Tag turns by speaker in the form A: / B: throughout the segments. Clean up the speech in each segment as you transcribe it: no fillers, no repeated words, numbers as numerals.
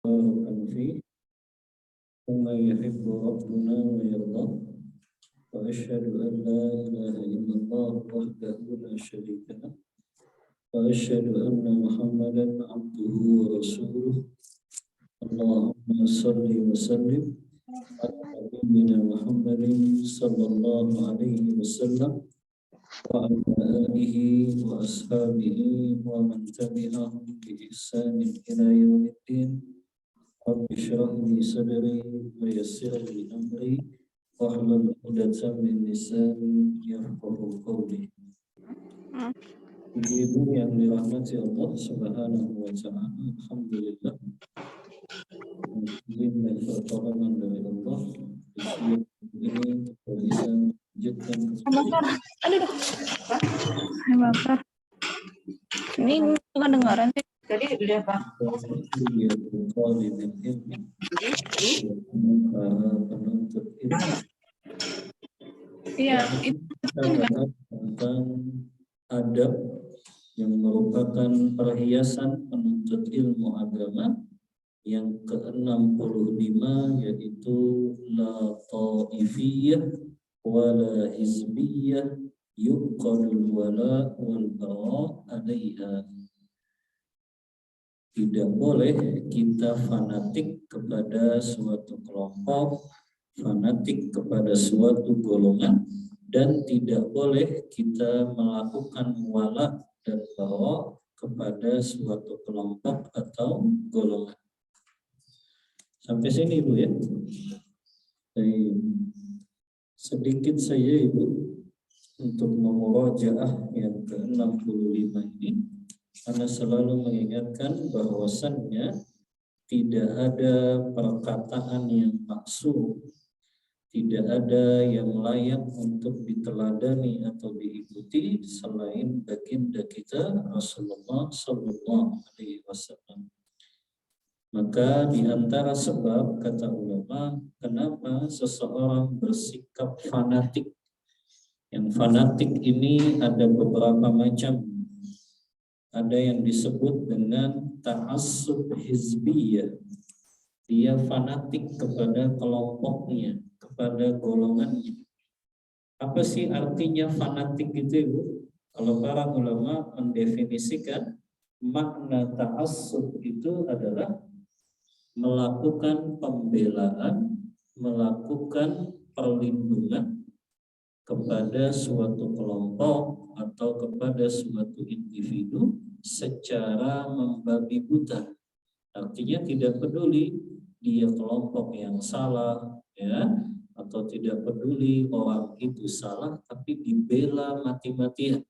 A: بارك فيه وما يحب ربنا ويرضى وأشهد أن لا إله إلا الله وحده لا شريك له وأشهد أن محمدا عبده ورسوله اللهم صل وسلم على نبينا محمد صلى الله عليه وسلم وعلى آله وأصحابه ومن تبعهم بإحسان إلى يوم الدين رب اشرح لي صدري ويسر لي أمري واحلل عقدة من لساني يفقهوا قولي. Ibu yang dirahmati Allah Subhanahu wa Ta'ala, alhamdulillah. Izin dan pertolongan dari Allah ini bisa melanjutkan
B: ini kedengaran sih.
C: Tadi udah Pak.
A: penuntut ilmu.
B: Iya, itu
A: tentang adab yang merupakan perhiasan penuntut ilmu agama yang ke-65, yaitu la ta'ifiyah wala hizbiyah yuqadul wala wal bara' alaiha. Tidak boleh kita fanatik kepada suatu kelompok, fanatik kepada suatu golongan, dan tidak boleh kita melakukan wala dan bara' kepada suatu kelompok atau golongan. Sampai sini Ibu ya. Sedikit saya Ibu untuk memurajaah yang ke-65 ini, Anda selalu mengingatkan bahwasannya tidak ada perkataan yang maksum, tidak ada yang layak untuk diteladani atau diikuti selain baginda kita Rasulullah Sallallahu Alaihi Wasallam. Maka di antara sebab, kata ulama, kenapa seseorang bersikap fanatik. Yang fanatik ini ada beberapa macam. Ada yang disebut dengan ta'assub hizbiyah. Dia fanatik kepada kelompoknya, kepada golongannya. Apa sih artinya fanatik itu, Ibu? Kalau para ulama mendefinisikan makna ta'assub itu adalah melakukan pembelaan, melakukan perlindungan kepada suatu kelompok atau kepada suatu individu secara membabi buta. Artinya tidak peduli dia kelompok yang salah, ya, atau tidak peduli orang itu salah, tapi dibela mati-matian.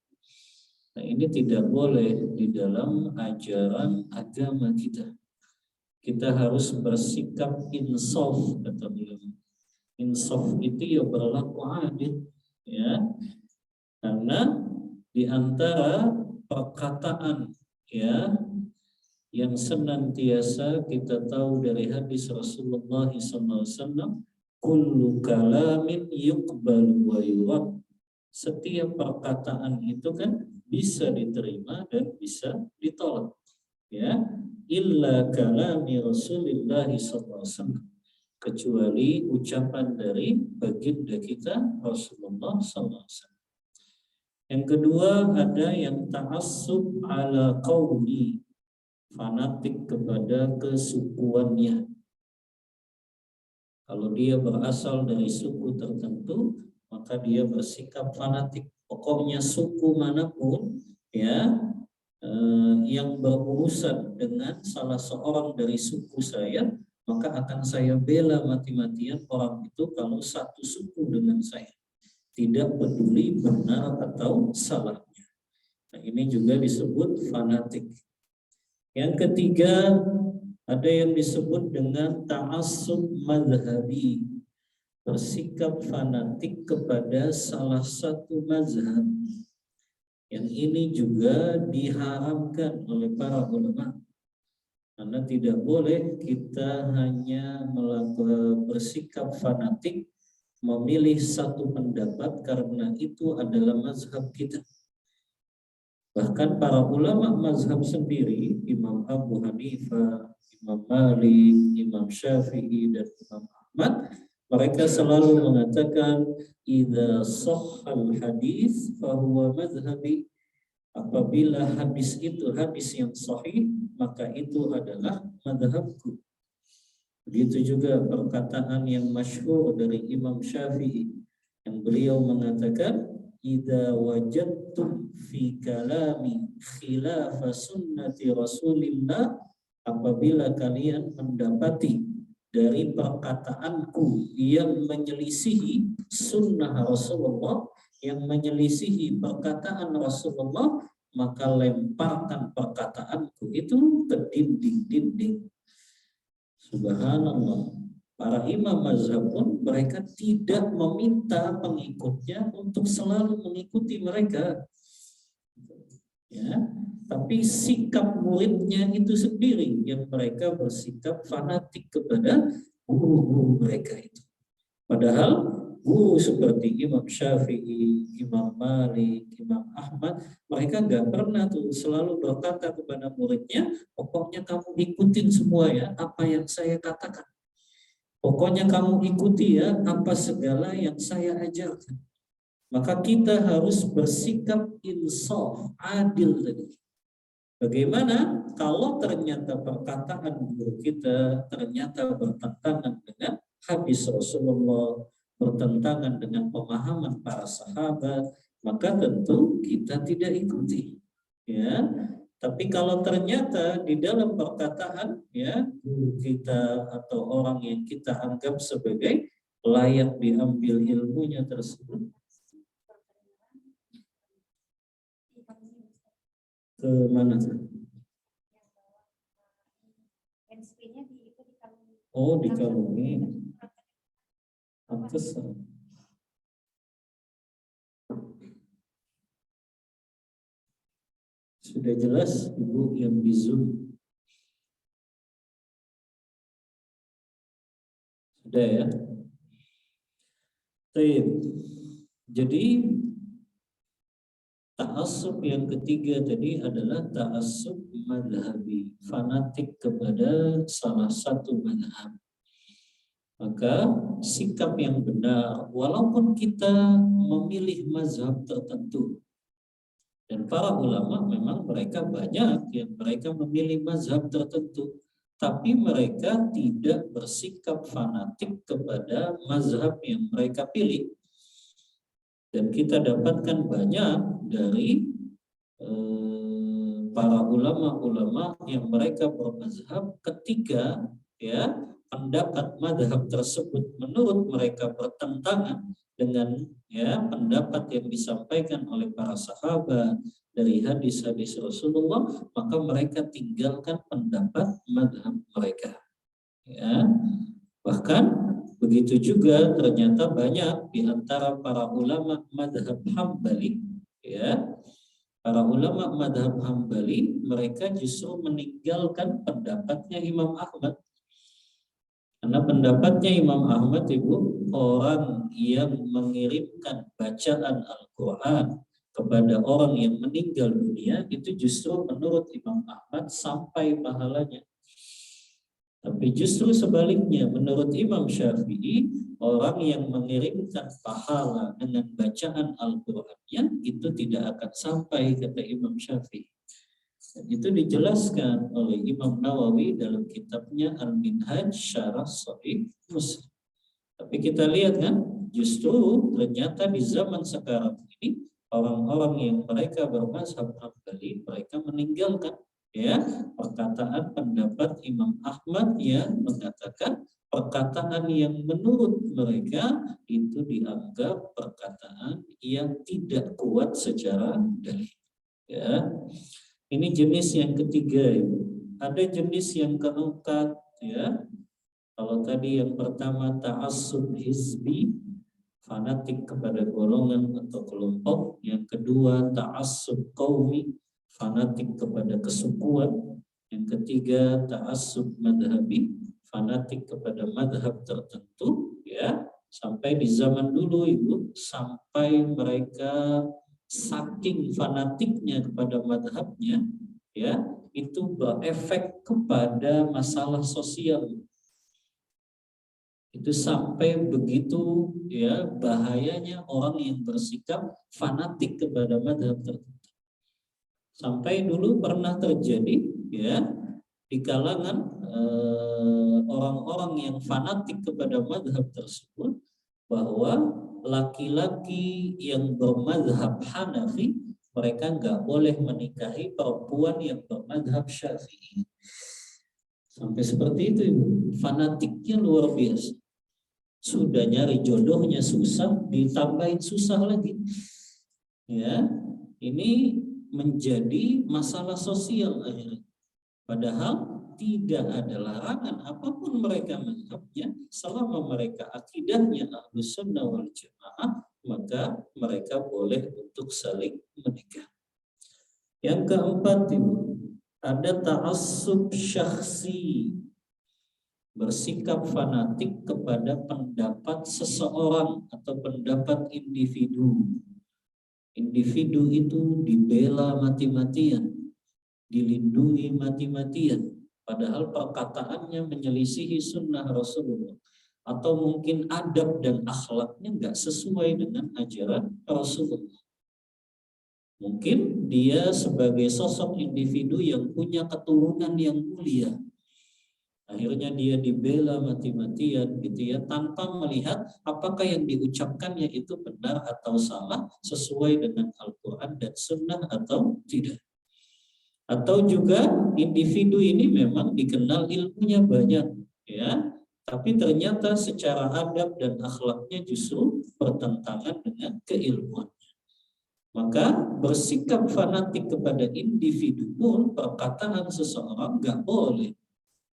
A: Nah, ini tidak boleh di dalam ajaran agama kita. Kita harus bersikap insaf, kata beliau. Insaf itu ya berlaku adil, ya. Karena di antara perkataan, ya, yang senantiasa kita tahu dari hadis Rasulullah SAW, kullu kalamin yuqbalu wa yurad. Setiap perkataan itu kan bisa diterima dan bisa ditolak, ya. Illa kalami Rasulullah SAW, kecuali ucapan dari baginda kita Rasulullah SAW. Yang kedua, ada yang ta'assub ala qaumi, fanatik kepada kesukuannya. Kalau dia berasal dari suku tertentu, maka dia bersikap fanatik. Pokoknya suku manapun, ya, yang berurusan dengan salah seorang dari suku saya, maka akan saya bela mati-matian orang itu kalau satu suku dengan saya. Tidak peduli benar atau salahnya. Nah, ini juga disebut fanatik. Yang ketiga, ada yang disebut dengan ta'assub mazhabi, bersikap fanatik kepada salah satu mazhab. Yang ini juga diharamkan oleh para ulama. Karena tidak boleh kita hanya bersikap fanatik, memilih satu pendapat karena itu adalah mazhab kita. Bahkan para ulama mazhab sendiri, Imam Abu Hanifah, Imam Malik, Imam Syafi'i, dan Imam Ahmad, mereka selalu mengatakan idza sahhal hadis fahuwa madhhabi. Apabila hadis itu hadis yang sahih, maka itu adalah madhabku. Begitu juga perkataan yang masyhur dari Imam Syafi'i yang beliau mengatakan idza wajadtum fi kalami khilafa sunnati Rasulillah, apabila kalian mendapati dari perkataanku yang menyelisihi sunnah Rasulullah, yang menyelisihi perkataan Rasulullah, maka lemparkan perkataanku itu ke dinding-dinding. Subhanallah. Para imam mazhab pun mereka tidak meminta pengikutnya untuk selalu mengikuti mereka. Ya, tapi sikap muridnya itu sendiri yang mereka bersikap fanatik kepada guru-guru mereka itu. Padahal guru seperti Imam Syafi'i, Imam Malik, Imam Ahmad, mereka nggak pernah tuh selalu berkata kepada muridnya, pokoknya kamu ikutin semua ya apa yang saya katakan. Pokoknya kamu ikuti ya apa segala yang saya ajarkan. Maka kita harus bersikap insaf, adil tadi. Bagaimana kalau ternyata perkataan guru kita ternyata bertentangan dengan hadis Rasulullah, bertentangan dengan pemahaman para sahabat, maka tentu kita tidak ikuti. Ya, tapi kalau ternyata di dalam perkataan ya guru kita atau orang yang kita anggap sebagai layak diambil ilmunya tersebut, ke mana tuh? Oh, dikalungi. Pantesan. Sudah jelas Ibu yang di Zoom? Sudah ya? Jadi ta'assub yang ketiga tadi adalah ta'assub madhabi, fanatik kepada salah satu madhab. Maka sikap yang benar, walaupun kita memilih mazhab tertentu, dan para ulama memang mereka banyak yang mereka memilih mazhab tertentu, tapi mereka tidak bersikap fanatik kepada mazhab yang mereka pilih. Dan kita dapatkan banyak dari para ulama-ulama yang mereka bermazhab ketika ya pendapat mazhab tersebut menurut mereka bertentangan dengan ya pendapat yang disampaikan oleh para sahabat dari hadis-hadis Rasulullah, maka mereka tinggalkan pendapat mazhab mereka. Ya, bahkan begitu juga ternyata banyak di antara para ulama mazhab Hambali, ya, para ulama mazhab Hambali mereka justru meninggalkan pendapatnya Imam Ahmad. Karena pendapatnya Imam Ahmad Ibu, orang yang mengirimkan bacaan Al-Quran kepada orang yang meninggal dunia itu justru menurut Imam Ahmad sampai pahalanya. Tapi justru sebaliknya menurut Imam Syafi'i, orang yang mengirimkan pahala dengan bacaan Al-Qurannya itu tidak akan sampai, kata Imam Syafi'i. Dan itu dijelaskan oleh Imam Nawawi dalam kitabnya Al-Minhaj Syarah Sahih Muslim. Tapi kita lihat kan, justru ternyata di zaman sekarang ini orang-orang yang mereka bermazhab Hambali, mereka meninggalkan ya perkataan pendapat Imam Ahmad yang mengatakan perkataan yang menurut mereka itu dianggap perkataan yang tidak kuat secara dalil. Ya. Ini jenis yang ketiga, Ibu. Ada jenis yang keempat, ya. Kalau tadi yang pertama ta'assub hizbi, fanatik kepada golongan atau kelompok. Yang kedua ta'assub qaumi, fanatik kepada kesukuan. Yang ketiga ta'assub madhabi, fanatik kepada madhab tertentu, ya. Sampai di zaman dulu Ibu, sampai mereka saking fanatiknya kepada madhabnya, ya, itu berefek kepada masalah sosial. Itu sampai begitu, ya, bahayanya orang yang bersikap fanatik kepada madhab tertentu. Sampai dulu pernah terjadi, ya, di kalangan orang-orang yang fanatik kepada madhab tersebut, bahwa laki-laki yang bermadhab Hanafi, mereka nggak boleh menikahi perempuan yang bermadhab Syafi'i. Sampai seperti itu, Ibu. Fanatiknya luar biasa. Sudah nyari jodohnya susah, ditambahin susah lagi. Ya, ini menjadi masalah sosial akhirnya. Padahal tidak ada larangan apapun mereka mazhabnya, selama mereka akidahnya Ahlus Sunnah wal Jamaah, maka mereka boleh untuk saling menikah. Yang keempat, Ibu, ada ta'assub syakhsi, bersikap fanatik kepada pendapat seseorang atau pendapat individu. Individu itu dibela mati-matian, dilindungi mati-matian, padahal perkataannya menyelisihi sunnah Rasulullah, atau mungkin adab dan akhlaknya nggak sesuai dengan ajaran Rasulullah. Mungkin dia sebagai sosok individu yang punya keturunan yang mulia, akhirnya dia dibela mati-matian gitu ya, tanpa melihat apakah yang diucapkannya itu benar atau salah, sesuai dengan Al-Quran dan Sunnah atau tidak. Atau juga individu ini memang dikenal ilmunya banyak, ya, tapi ternyata secara adab dan akhlaknya justru bertentangan dengan keilmuannya. Maka bersikap fanatik kepada individu pun, perkataan seseorang nggak boleh.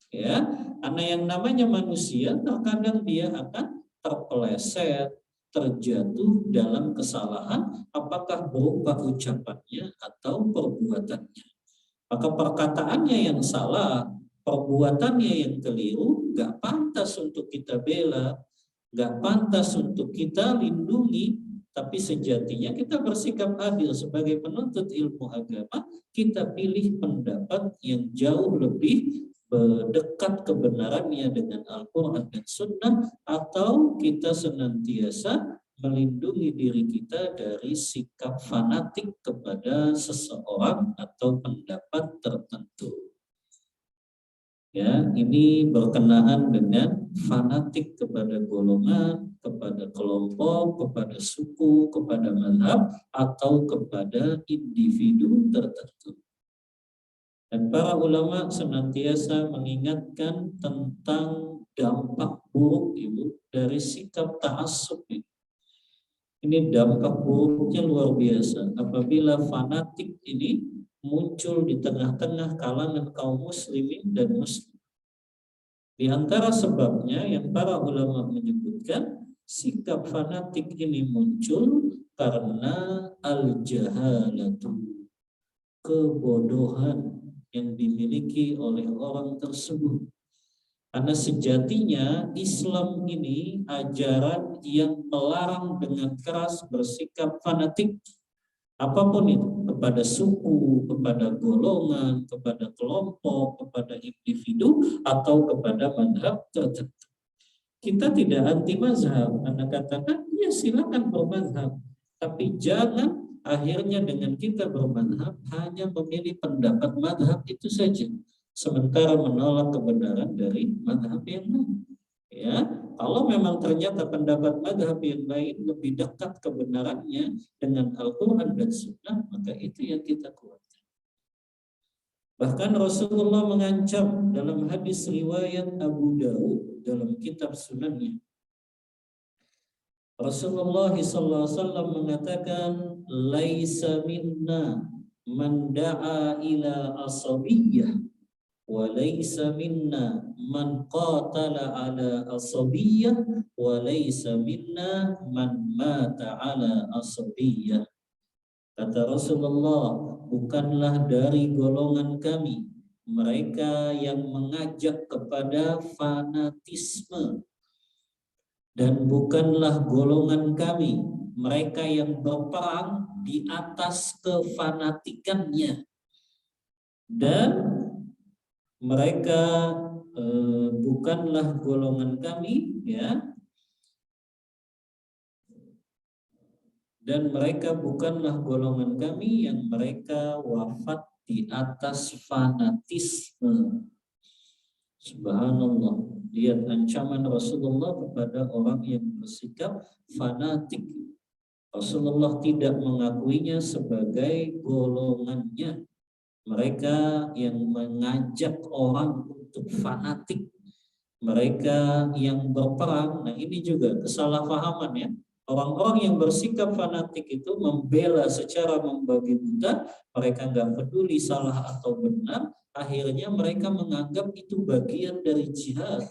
A: Ya, karena yang namanya manusia terkadang dia akan terpeleset, terjatuh dalam kesalahan, apakah berupa ucapannya atau perbuatannya. Maka perkataannya yang salah, perbuatannya yang keliru, nggak pantas untuk kita bela, nggak pantas untuk kita lindungi. Tapi sejatinya kita bersikap adil sebagai penuntut ilmu agama, kita pilih pendapat yang jauh lebih dekat kebenarannya dengan Al-Quran dan Sunnah, atau kita senantiasa melindungi diri kita dari sikap fanatik kepada seseorang atau pendapat tertentu. Ya, ini berkenaan dengan fanatik kepada golongan, kepada kelompok, kepada suku, kepada mazhab, atau kepada individu tertentu. Dan para ulama senantiasa mengingatkan tentang dampak buruk, Ibu, dari sikap ta'assub ini. Ini dampak buruknya luar biasa apabila fanatik ini muncul di tengah-tengah kalangan kaum muslimin dan muslim. Di antara sebabnya yang para ulama menyebutkan, sikap fanatik ini muncul karena al-jahalatu, kebodohan yang dimiliki oleh orang tersebut. Karena sejatinya Islam ini ajaran yang melarang dengan keras bersikap fanatik apapun itu, kepada suku, kepada golongan, kepada kelompok, kepada individu, atau kepada mazhab tertentu. Kita tidak anti mazhab, karena katakan ya silakan bermazhab, tapi jangan akhirnya dengan kita bermazhab hanya memilih pendapat mazhab itu saja, sementara menolak kebenaran dari mazhab yang lain. Ya, kalau memang ternyata pendapat mazhab yang lain lebih dekat kebenarannya dengan Al-Quran dan Sunnah, maka itu yang kita kuatkan. Bahkan Rasulullah mengancam dalam hadis riwayat Abu Dawud dalam kitab Sunannya. Rasulullah SAW mengatakan, laisa minna man da'a ila asabiyyah wa laisa minna man qatala ala asabiyyah wa laisa minna man mata ala asabiyyah. Kata Rasulullah, bukanlah dari golongan kami mereka yang mengajak kepada fanatisme, dan bukanlah golongan kami mereka yang berperang di atas kefanatikannya, dan mereka bukanlah golongan kami, ya, dan mereka bukanlah golongan kami yang mereka wafat di atas fanatisme. Subhanallah, lihat ancaman Rasulullah kepada orang yang bersikap fanatik. Rasulullah tidak mengakuinya sebagai golongannya, mereka yang mengajak orang untuk fanatik, mereka yang berperang. Nah, ini juga kesalahpahaman, ya. Orang-orang yang bersikap fanatik itu membela secara membabi buta, mereka nggak peduli salah atau benar, akhirnya mereka menganggap itu bagian dari jihad,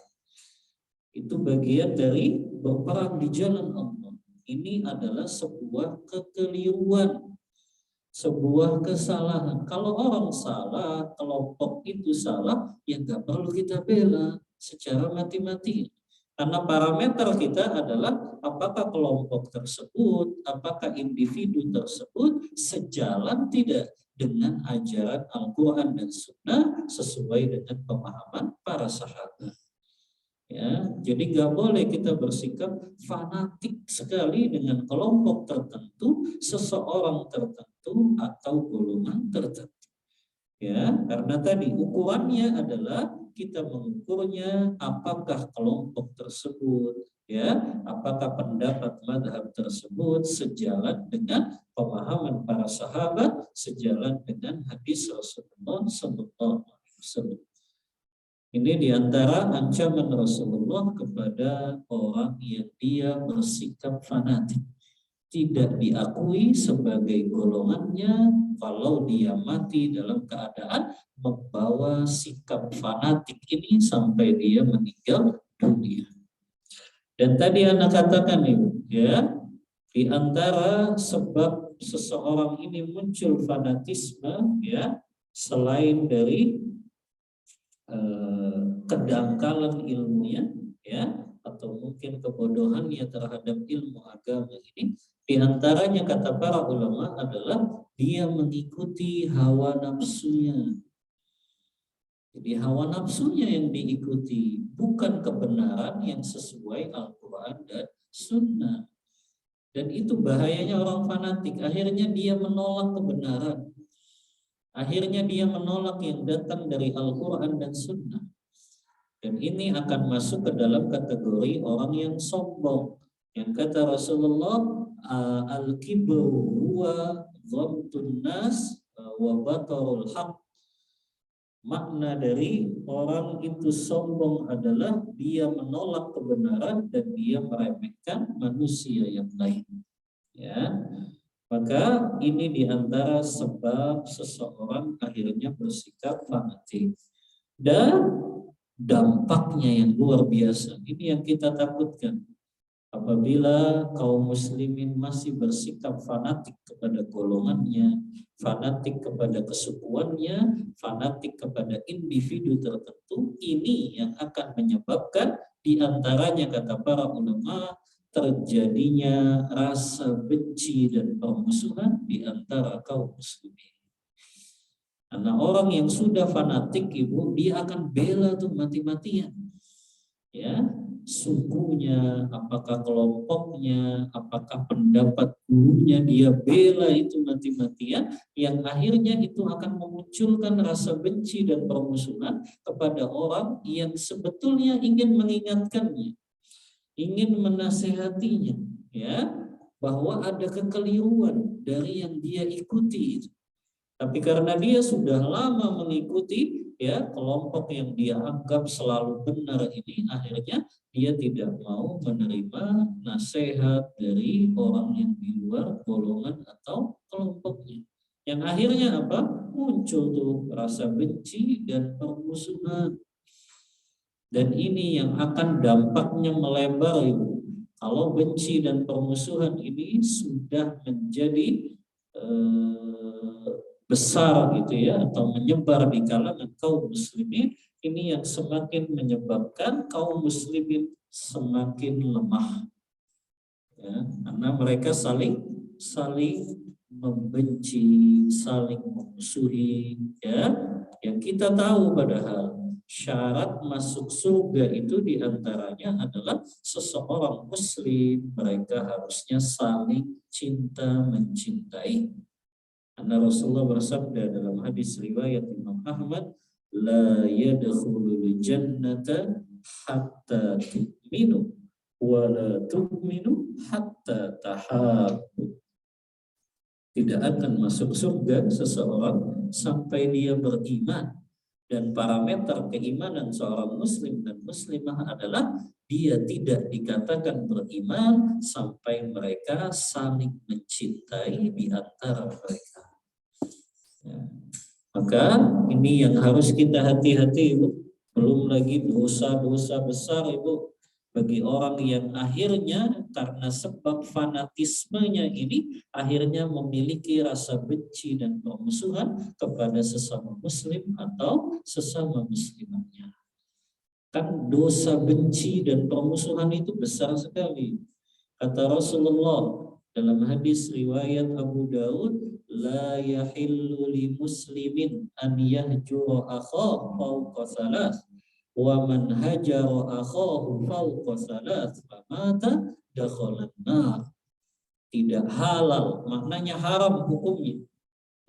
A: itu bagian dari berperang di jalan Allah. Ini adalah sebuah kekeliruan, sebuah kesalahan. Kalau orang salah, kelompok itu salah, ya nggak perlu kita bela secara mati-matian. Karena parameter kita adalah apakah kelompok tersebut, apakah individu tersebut sejalan tidak dengan ajaran Al-Quran dan Sunnah sesuai dengan pemahaman para sahabat. Ya, jadi nggak boleh kita bersikap fanatik sekali dengan kelompok tertentu, seseorang tertentu atau golongan tertentu. Ya, karena tadi ukurannya adalah kita mengukurnya apakah kelompok tersebut, ya, apakah pendapat madhab tersebut sejalan dengan pemahaman para sahabat, sejalan dengan hadis Rasulullah SAW. Ini diantara ancaman Rasulullah kepada orang yang dia bersikap fanatik, tidak diakui sebagai golongannya kalau dia mati dalam keadaan membawa sikap fanatik ini sampai dia meninggal dunia. Dan tadi Anda katakan, Ibu, ya, di antara sebab seseorang ini muncul fanatisme, ya, selain dari kedangkalan ilmunya, ya, atau mungkin kebodohannya terhadap ilmu agama ini, di antaranya kata para ulama adalah dia mengikuti hawa nafsunya. Jadi hawa nafsunya yang diikuti, bukan kebenaran yang sesuai Al-Quran dan Sunnah. Dan itu bahayanya orang fanatik. Akhirnya dia menolak kebenaran. Akhirnya dia menolak yang datang dari Al-Quran dan Sunnah. Dan ini akan masuk ke dalam kategori orang yang sombong. Yang kata Rasulullah, al-kibru huwa ghamtun nas wa batarul haq. Makna dari orang itu sombong adalah dia menolak kebenaran dan dia meremehkan manusia yang lain. Ya. Maka ini diantara sebab seseorang akhirnya bersikap fanatik. Dan dampaknya yang luar biasa. Ini yang kita takutkan. Apabila kaum muslimin masih bersikap fanatik kepada golongannya, fanatik kepada kesukuannya, fanatik kepada individu tertentu, ini yang akan menyebabkan diantaranya kata para ulama terjadinya rasa benci dan permusuhan di antara kaum muslimin. Karena orang yang sudah fanatik, Ibu, dia akan bela tuh mati-matian. Ya, sukunya, apakah kelompoknya, apakah pendapat gurunya, dia bela itu mati-matian, yang akhirnya itu akan memunculkan rasa benci dan permusuhan kepada orang yang sebetulnya ingin mengingatkannya, ingin menasehatinya, ya, bahwa ada kekeliruan dari yang dia ikuti itu. Tapi karena dia sudah lama mengikuti, ya, kelompok yang dia anggap selalu benar ini, akhirnya dia tidak mau menerima nasihat dari orang yang di luar golongan atau kelompoknya. Yang akhirnya apa? Muncul tuh rasa benci dan permusuhan. Dan ini yang akan dampaknya melebar, Ibu. Kalau benci dan permusuhan ini sudah menjadi besar gitu ya, atau menyebar di kalangan kaum muslimin, ini yang semakin menyebabkan kaum muslimin semakin lemah. Ya, karena mereka saling membenci, saling memusuhi, ya. Yang kita tahu padahal syarat masuk surga itu diantaranya adalah seseorang muslim mereka harusnya saling cinta mencintai. Karena Rasulullah bersabda dalam hadis riwayat Imam Ahmad, la yadkhulul jannata hatta tu'minu wa la tu'minu hatta tahabbu. Tidak akan masuk surga seseorang sampai dia beriman. Dan parameter keimanan seorang muslim dan muslimah adalah dia tidak dikatakan beriman sampai mereka saling mencintai di antara mereka. Ya. Maka ini yang harus kita hati-hati, Ibu. Belum lagi dosa-dosa besar, Ibu. Bagi orang yang akhirnya karena sebab fanatismenya ini akhirnya memiliki rasa benci dan permusuhan kepada sesama muslim atau sesama muslimahnya. Kan dosa benci dan permusuhan itu besar sekali. Kata Rasulullah dalam hadis riwayat Abu Daud, la yahillu li muslimin an yahjura akhahu fawqa thalath wa man hajara akhahu fawqa thalath famata dakhala an-nar. Tidak halal, maknanya haram hukumnya.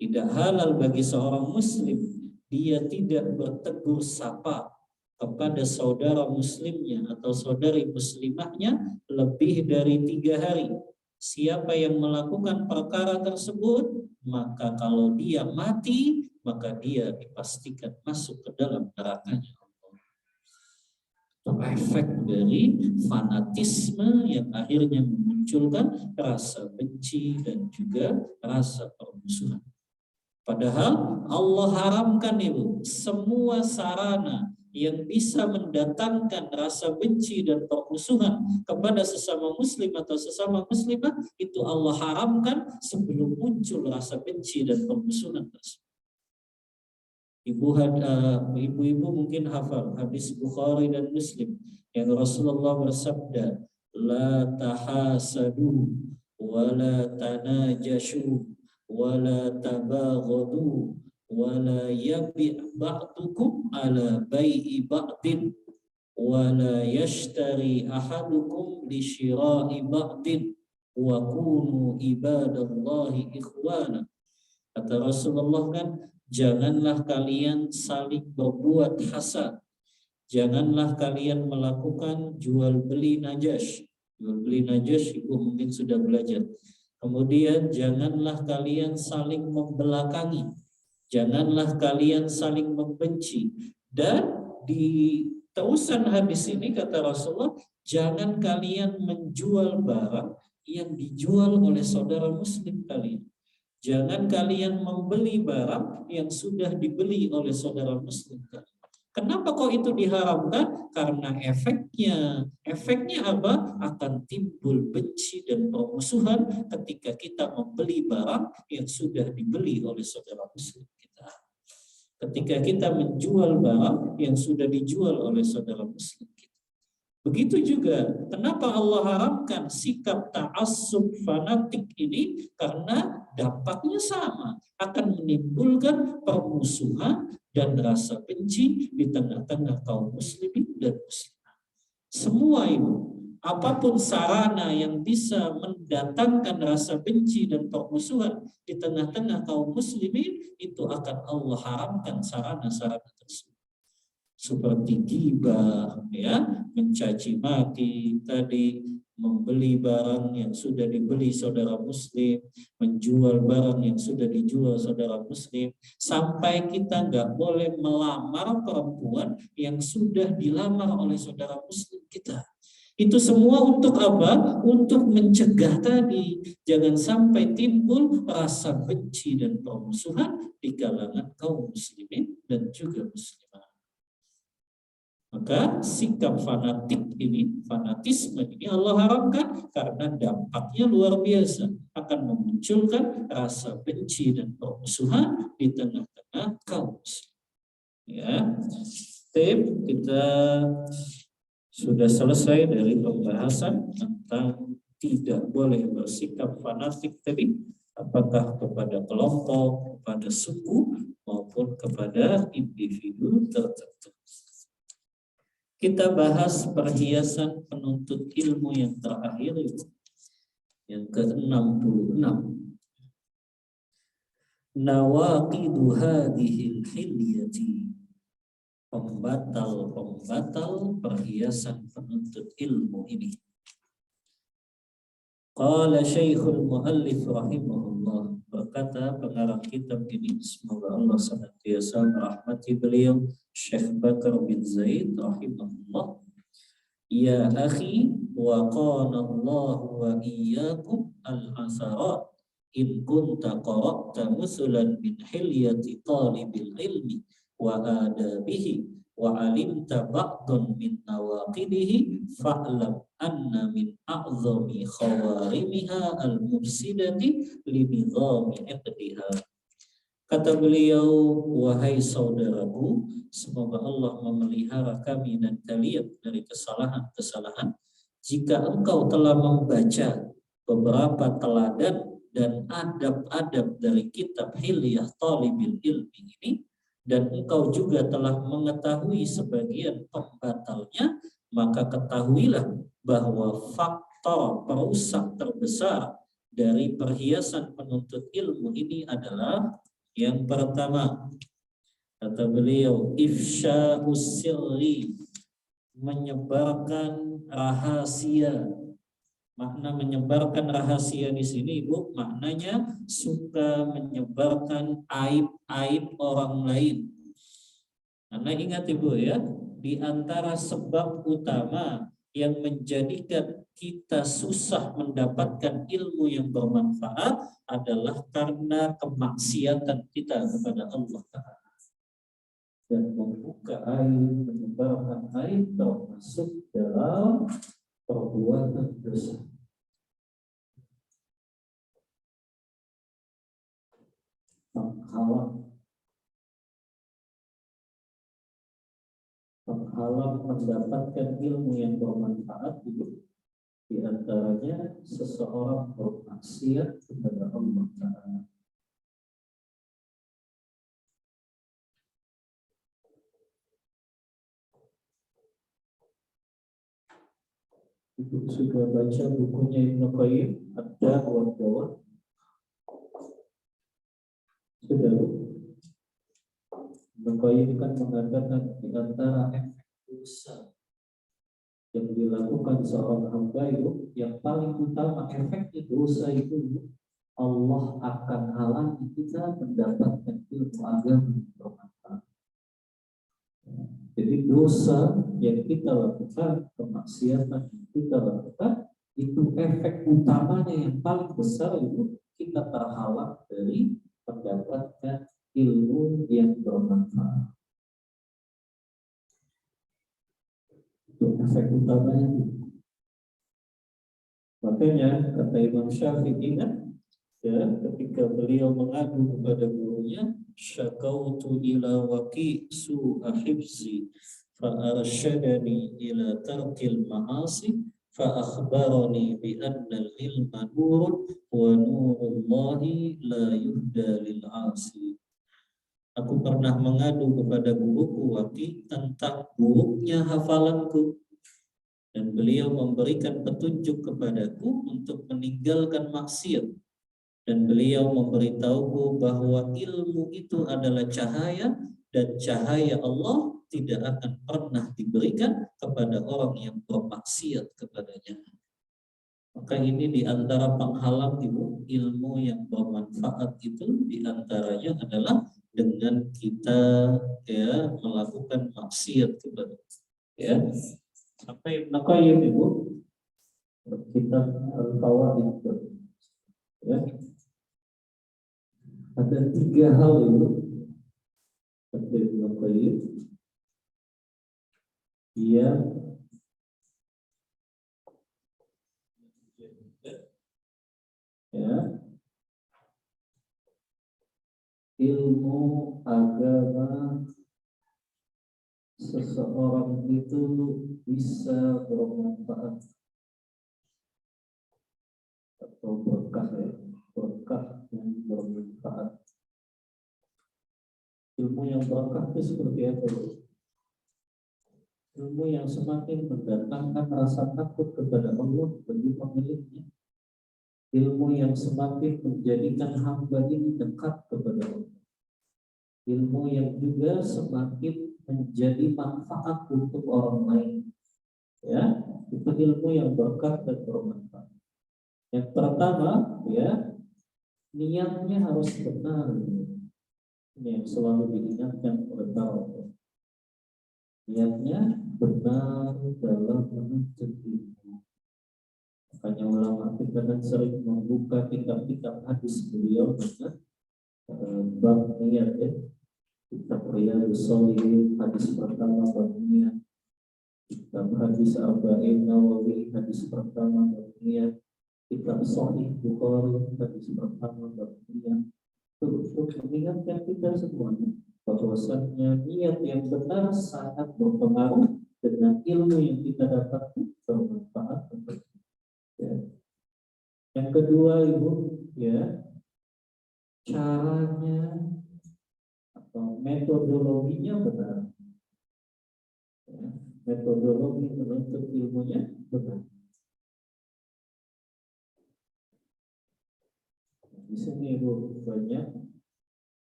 A: Tidak halal bagi seorang muslim dia tidak bertegur sapa kepada saudara muslimnya atau saudari muslimahnya lebih dari 3 hari. Siapa yang melakukan perkara tersebut, maka kalau dia mati, maka dia dipastikan masuk ke dalam nerakanya. Itu efek dari fanatisme yang akhirnya memunculkan rasa benci dan juga rasa permusuhan. Padahal Allah haramkan, Ibu, semua sarana yang bisa mendatangkan rasa benci dan permusuhan kepada sesama muslim atau sesama muslimah itu Allah haramkan sebelum muncul rasa benci dan permusuhan tersebut. Ibu-ibu mungkin hafal hadis Bukhari dan Muslim yang Rasulullah bersabda, la tahasadu wa la tanajashu wa la tabaghadu wa la yabi' ba'dukum ala bai'i ba'din wa la yashtari ahadukum li shira'i ba'din wa kunu ibadallahi ikhwana. Kata Rasulullah kan, janganlah kalian saling berbuat hasad. Janganlah kalian melakukan jual beli najas. Jual beli najas Ibu mungkin sudah belajar. Kemudian janganlah kalian saling membelakangi. Janganlah kalian saling membenci. Dan di terusan hadis ini kata Rasulullah, jangan kalian menjual barang yang dijual oleh saudara muslim kalian. Jangan kalian membeli barang yang sudah dibeli oleh saudara muslim. Kenapa kok itu diharamkan? Karena efeknya apa? Akan timbul benci dan permusuhan ketika kita membeli barang yang sudah dibeli oleh saudara muslim kita. Ketika kita menjual barang yang sudah dijual oleh saudara muslim kita. Begitu juga, kenapa Allah haramkan sikap ta'assub fanatik ini? Karena dampaknya sama, akan menimbulkan permusuhan dan rasa benci di tengah-tengah kaum muslimin dan muslimah. Semua itu, apapun sarana yang bisa mendatangkan rasa benci dan permusuhan di tengah-tengah kaum muslimin, itu akan Allah haramkan sarana-sarana tersebut. Seperti ghibah, ya, mencaci maki, tadi membeli barang yang sudah dibeli saudara muslim, menjual barang yang sudah dijual saudara muslim, sampai kita nggak boleh melamar perempuan yang sudah dilamar oleh saudara muslim kita. Itu semua untuk apa? Untuk mencegah tadi jangan sampai timbul rasa benci dan permusuhan di kalangan kaum muslimin dan juga muslimah. Maka sikap fanatisme ini Allah haramkan karena dampaknya luar biasa, akan memunculkan rasa benci dan permusuhan di tengah-tengah kaum muslim. Ya, kita sudah selesai dari pembahasan tentang tidak boleh bersikap fanatik tadi, apakah kepada kelompok, kepada suku, maupun kepada individu tertentu. Kita bahas perhiasan penuntut ilmu yang terakhir, yang ke-66. Nawaqidu hadhil hilyati, pembatal perhiasan penuntut ilmu ini. Qala Syekhul Muallif rahimahullah, berkata pengarang kitab ini, semoga Allah senantiasa merahmati beliau, Syekh Bakar bin Zaid rahimahullah. Ya akhi, wa qala Allah wa iyyakum al-asarat in kunta qara'ta musulan min hilyati talibil ilmi wa adabihi wa alimta ba'dun min nawaqidihi fa'lam anna min a'zami khawarimiha al-mufsidati li nizami iqdiha. Kata beliau, wahai saudaraku, semoga Allah memelihara kami dan kalian dari kesalahan-kesalahan. Jika engkau telah membaca beberapa teladan dan adab-adab dari kitab Hilyah Talibil Ilmi ini, dan engkau juga telah mengetahui sebagian pembatalnya, maka ketahuilah bahwa faktor perusak terbesar dari perhiasan penuntut ilmu ini adalah yang pertama, kata beliau, ifsya'us sirri, menyebarkan rahasia. Makna menyebarkan rahasia di sini, Ibu, maknanya suka menyebarkan aib-aib orang lain. Karena ingat Ibu ya, di antara sebab utama yang menjadikan kita susah mendapatkan ilmu yang bermanfaat adalah karena kemaksiatan kita kepada Allah Ta'ala. Dan membuka aib, menyebarkan aib termasuk dalam perbuatan dosa. Menghalang mendapatkan ilmu yang bermanfaat itu, di antaranya seseorang bermaksiat kepada Allah Ta'ala. Ibu sudah baca bukunya Ibnu Qayyim, Ad-Da'wah Dawah? Sudah. Ibnu Qayyim kan mengatakan di antara efek dosa yang dilakukan seorang hamba itu, yang paling utama efeknya dosa itu, Allah akan halangi kita mendapatkan ilmu agama yang bermanfaat. Jadi dosa yang kita lakukan, kemaksiatan yang kita lakukan, itu efek utamanya yang paling besar itu kita terhalang dari mendapatkan ilmu yang bermanfaat. Itu efek utamanya. Makanya kata Imam Syafi'i, ingat ya, ketika beliau mengadu kepada gurunya, syakautu ila waqi su'a hifzi fa arsyadani ila tarkil ma'asi fa akhbarani bi anna al-ilma nurun wa nurullahi la yuhda lil 'asi. Aku pernah mengadu kepada guruku Waqi tentang buruknya hafalanku, dan beliau memberikan petunjuk kepadaku untuk meninggalkan maksiat. Dan beliau memberitahuku bahwa ilmu itu adalah cahaya, dan cahaya Allah tidak akan pernah diberikan kepada orang yang bermaksiat kepadanya. Maka ini diantara penghalang ilmu yang bermanfaat itu, diantaranya adalah dengan kita ya melakukan maksiat kepada ya. Sampai Ibnu Qayyim Ibu, kitab Al-Fawaid ya, ada 3 hal itu kata Ibnu Qayyim yang ya ilmu agama seseorang itu bisa bermanfaat. atau berkah ya, berkah yang bermanfaat. Ilmu yang berkah itu seperti apa? Ilmu yang semakin mendatangkan rasa takut kepada Allah bagi pemiliknya. Ilmu yang semakin menjadikan hamba ini dekat kepada Allah. Ilmu yang juga semakin menjadi manfaat untuk orang lain. Ya, itu ilmu yang berkah dan bermanfaat. Yang pertama, ya, niatnya harus benar. Ini yang selalu diingatkan oleh para ulama. Niatnya benar dalam menuntut ilmu. Makanya ulama kita kan sering membuka kitab-kitab hadis beliau dengan bab niat ya. Kitab Riyadhus Shalihin hadis pertama bab niat. Kitab hadis Arba'in Nawawi hadis pertama bab niat. Kitab Sahih Bukhari hadis pertama bab niat. Untuk mengingatkan kita semuanya bahwasannya niat yang benar sangat berpengaruh dengan ilmu yang kita dapatkan bermanfaat untuk ya. Yang kedua Ibu ya, caranya atau metodologinya benar ya, metodologi menuntut ilmunya benar. Di sini Ibu banyak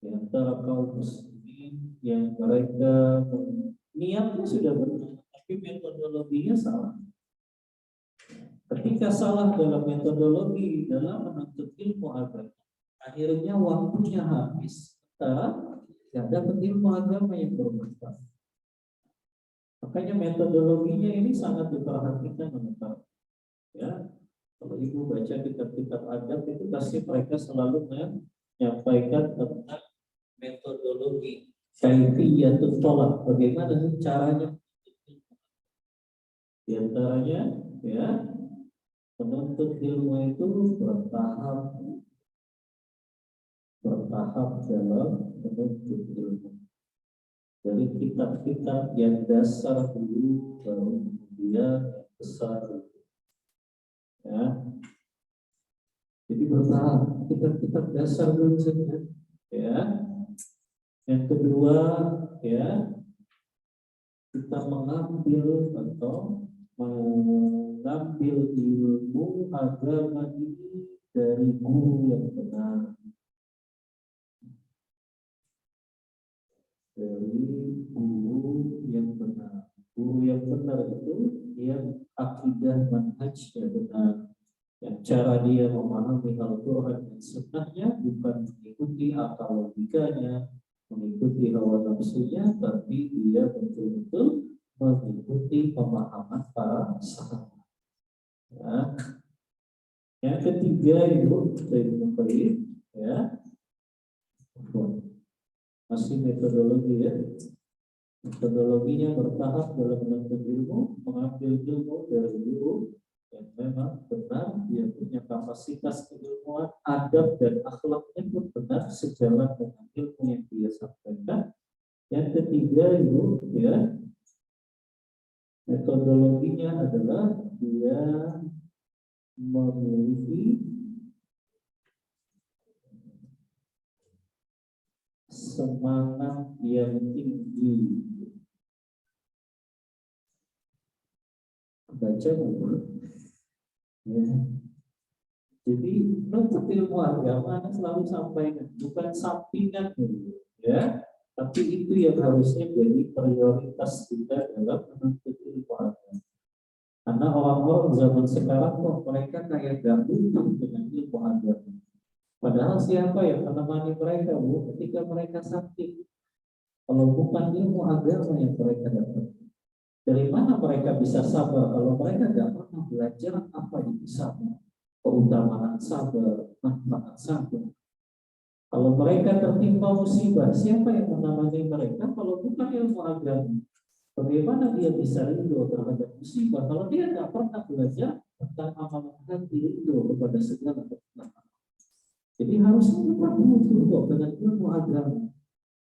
A: di antara kaum muslimin yang mereka niatnya sudah benar tapi metodologinya salah. Ketika salah dalam metodologi dalam menuntut ilmu agama, akhirnya waktunya habis, tidak dapat ilmu agama yang bermanfaat. Makanya metodologinya ini sangat diperhatikan teman-teman. Ya, kalau Ibu baca kitab-kitab adab itu pasti mereka selalu menyampaikan tentang metodologi, kaifiyatul thalab, bagaimana sih caranya. Di antaranya ya, menuntut ilmu itu bertahap dalam menuntut ilmu. Dari kitab-kitab yang dasar dulu, baru kemudian yang besar. Ya, jadi bertahap kitab-kitab dasar dulu saja. Ya, yang kedua ya, kita mengambil ilmu agama ini dari guru yang benar. Guru yang benar itu yang akidah manhajnya benar, yang cara dia memahami Al-Quran dan sunnahnya bukan mengikuti akal logikanya, mengikuti hawa nafsunya, tapi dia betul-betul mengikuti pemahaman para sahabat. Ya. Yang ketiga Ibu ya, masih metodologi ya. Metodologinya bertahap dalam menuntut ilmu, mengambil ilmu dari guru yang memang benar, dia punya kapasitas keilmuan, adab dan akhlaknya pun benar sejalan dengan ilmu yang dia sampaikan. Yang ketiga Ibu ya, metodologinya adalah dia memiliki semangat yang tinggi. Baca ya. Jadi menuntut ilmu agama selalu sampaikan, bukan sampingan ya, tapi itu yang harusnya jadi prioritas kita dalam menuntut ilmu agama. Karena orang-orang zaman sekarang kok mereka kayak gak butuh dengan ilmu agama. Padahal siapa yang menemani mereka Bu ketika mereka sakit? Kalau bukan ilmu agama yang mereka dapat, dari mana mereka bisa sabar kalau mereka tidak pernah belajar apa itu sabar, keutamaan sabar, manfaat sabar. Kalau mereka tertimpa musibah, siapa yang menemani mereka kalau bukan ilmu agama? Bagaimana dia bisa ridho terhadap musibah kalau dia tidak pernah belajar tentang amalan hati ridho kepada segala keutamaan? Jadi harusnya kita butuh kok dengan ilmu agama.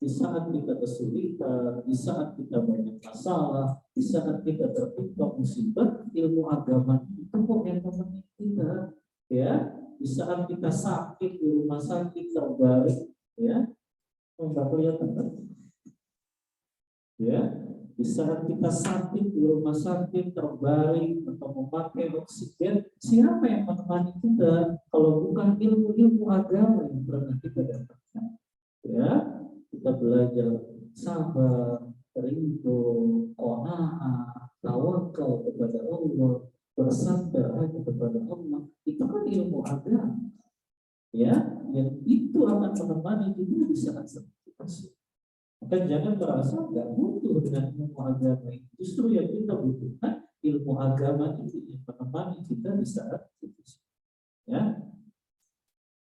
A: Di saat kita kesulitan, di saat kita banyak masalah, di saat kita tertimpa musibah, ilmu agama itu kok yang menemani kita, ya. di saat kita sakit di rumah sakit terbaring, ya, enggak kelihatan kan? Ya, di saat kita sakit di rumah sakit terbaring atau memakai oksigen, siapa yang menemani kita kalau bukan ilmu-ilmu agama yang pernah kita dapatkan? Ya, kita belajar sabar, ridho, qanaah, tawakal kepada Allah, bersandar hanya kepada Allah. Itu kan ilmu agama, ya, yang itu akan menemani kita di saat seperti itu. Maka jangan merasa nggak butuh dengan ilmu agama itu. Justru yang kita butuhkan ilmu agama itu yang menemani kita di saat itu. Ya.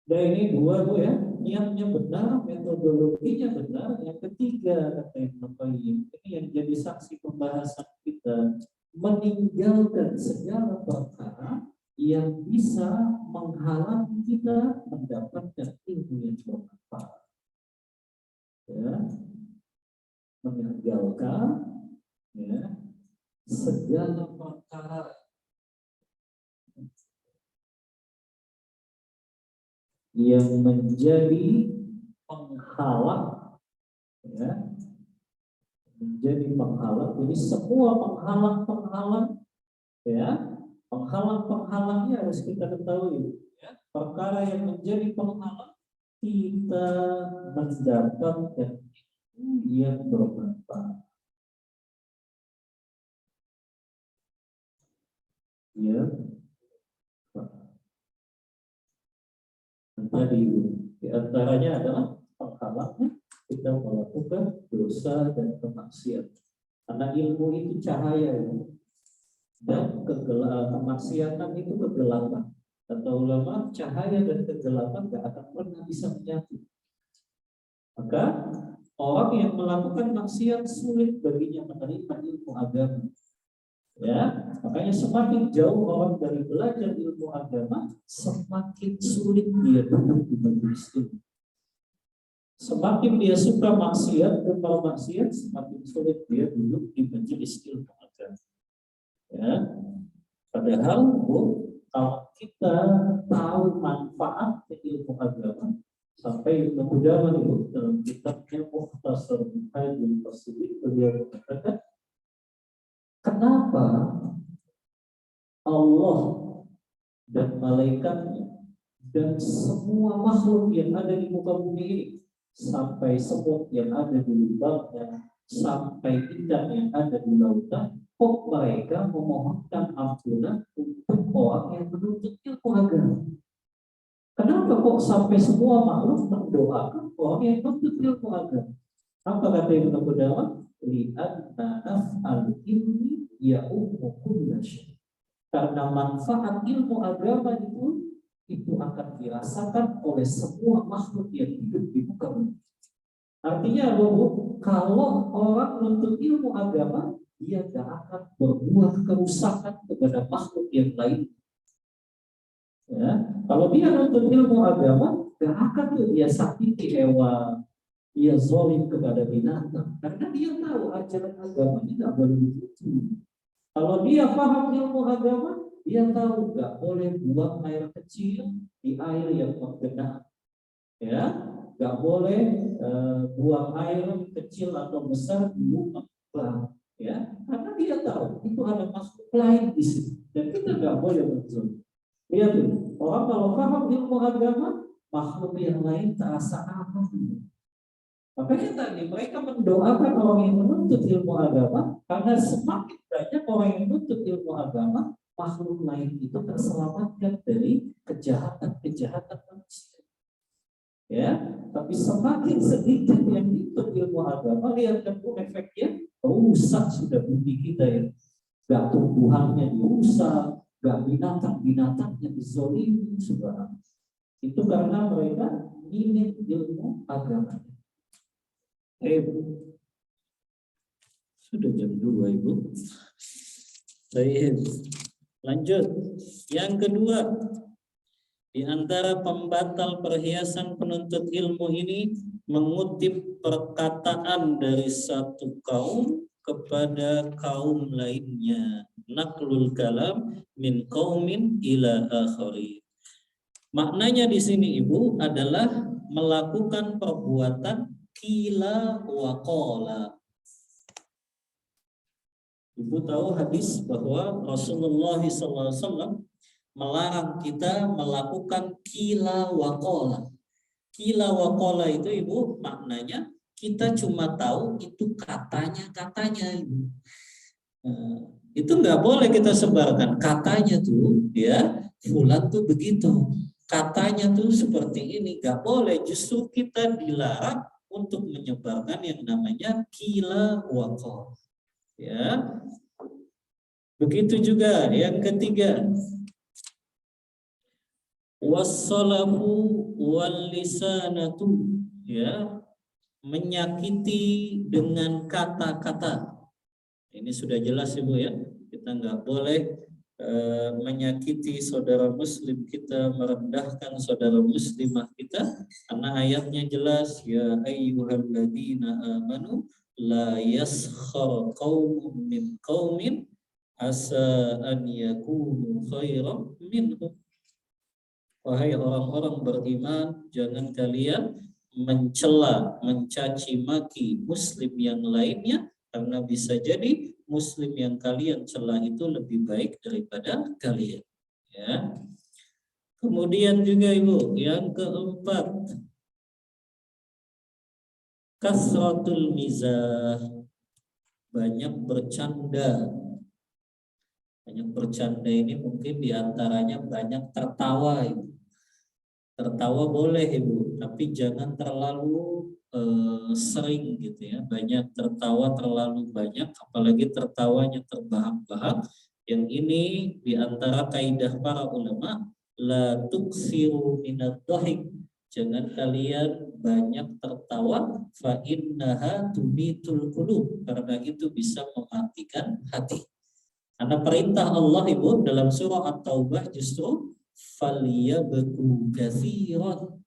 A: Dan ini dua Bu ya, niatnya benar, metodologinya benar. Yang ketiga kata Ibnu Qayyim, ini yang jadi saksi pembahasan kita, meninggalkan segala perkara yang bisa menghalangi kita mendapatkan ilmu yang bermanfaat. Ya. Meninggalkan, ya, segala perkara yang menjadi penghalang, ya, menjadi penghalang. Jadi semua penghalang-penghalang, ya, penghalang-penghalangnya harus kita ketahui, ya. Perkara yang menjadi penghalang kita mendapatkan yang bermanfaat. Ya, tadi di antaranya adalah penghalangnya kita melakukan dosa dan kemaksiatan. Karena ilmu itu cahaya, ya. Dan kemaksiatan itu kegelapan. Kata ulama, cahaya dan kegelapan tidak akan pernah bisa menyatu. Maka orang yang melakukan maksiat sulit baginya menerima ilmu agama. Ya, makanya semakin jauh orang dari belajar ilmu agama, semakin sulit dia duduk di majelis ilmu. Semakin dia suka maksiat, gemar maksiat, semakin sulit dia duduk di majelis ilmu agama. Ya, padahal Bu, kalau kita tahu manfaat ilmu agama, sampai Ibnu Qudamah itu dalam kitabnya Mukhtasar Minhajul Qasidin, beliau mengatakan, kenapa Allah dan malaikatnya dan semua makhluk yang ada di muka bumi ini, sampai semut yang ada di lubangnya, sampai ikan yang ada di lautan, kok mereka memohonkan ampunan untuk orang yang menuntut ilmu agama? Kenapa kok sampai semua makhluk mendoakan orang yang menuntut ilmu agama? Apa kata Ibnu Qudamah? Li'anna naf'al ilmi ya'ummu kulla syai'. Karena manfaat ilmu agama itu akan dirasakan oleh semua makhluk yang hidup di muka bumi. Artinya Bu, kalau orang menuntut ilmu agama, dia tidak akan berbuat kerusakan kepada makhluk yang lain. Ya, kalau dia menuntut ilmu agama, tidak akan dia sakiti hewan, dia zalim kepada binatang, karena dia tahu ajaran agama tidak boleh begitu. Kalau dia paham ilmu agama, dia tahu nggak boleh buang air kecil di air yang menggenang, ya, nggak boleh buang air kecil atau besar di lubang, ya, karena dia tahu itu ada makhluk lain di sini dan kita nggak boleh menzolim. Lihat tuh, orang kalau paham ilmu agama, makhluk yang lain terasa aman. Makanya tadi mereka mendoakan orang yang menuntut ilmu agama, karena semakin banyak orang yang menuntut ilmu agama, makhluk lain itu terselamatkan dari kejahatan-kejahatan manusia. Ya, tapi semakin sedikit yang menuntut ilmu agama, lihat kan efeknya rusak sudah bumi kita ya. Gak tumbuhannya dirusak, gak binatang-binatangnya dizolimi, saudara. Itu karena mereka minim ilmu agama. Sudah jam 2 Ibu. Baik, lanjut. Yang kedua, di antara pembatal perhiasan penuntut ilmu ini mengutip perkataan dari satu kaum kepada kaum lainnya. Naqlul kalam min qaumin ila akhari. Maknanya di sini Ibu adalah melakukan perbuatan qila wa qala. Ibu tahu hadis bahwa Rasulullah SAW melarang kita melakukan qila wa qala. Qila wa qala itu Ibu maknanya kita cuma tahu itu katanya Ibu. Itu nggak boleh kita sebarkan katanya tuh ya fulan tuh begitu, katanya tuh seperti ini, nggak boleh. Justru kita dilarang untuk menyebarkan yang namanya qila wa qala ya. Begitu juga yang ketiga, wassalamu wal lisanatu ya, menyakiti dengan kata-kata. Ini sudah jelas Ibu ya, kita nggak boleh menyakiti saudara muslim kita, merendahkan saudara muslimah kita, karena ayatnya jelas, ya ayyuhalladzina amanu la yaskhar qaumun min qaumin asa an yakunu khairan minhum. Wahai orang-orang beriman, jangan kalian mencela, mencaci maki muslim yang lainnya, karena bisa jadi muslim yang kalian cela itu lebih baik daripada kalian. Ya. Kemudian juga Ibu, yang keempat, kasratul mizah, banyak bercanda. Banyak bercanda ini mungkin diantaranya banyak tertawa Ibu. Tertawa boleh Ibu, tapi jangan terlalu sering gitu ya. Banyak tertawa terlalu banyak, apalagi tertawanya terbahak-bahak. Yang ini diantara kaidah para ulama, la tuksiru minad dhahik. Jangan kalian banyak tertawa, fa innaha tumitul qulub, karena itu bisa mematikan hati. Karena perintah Allah Ibu dalam surah At-Taubah justru faliyabku katsiran,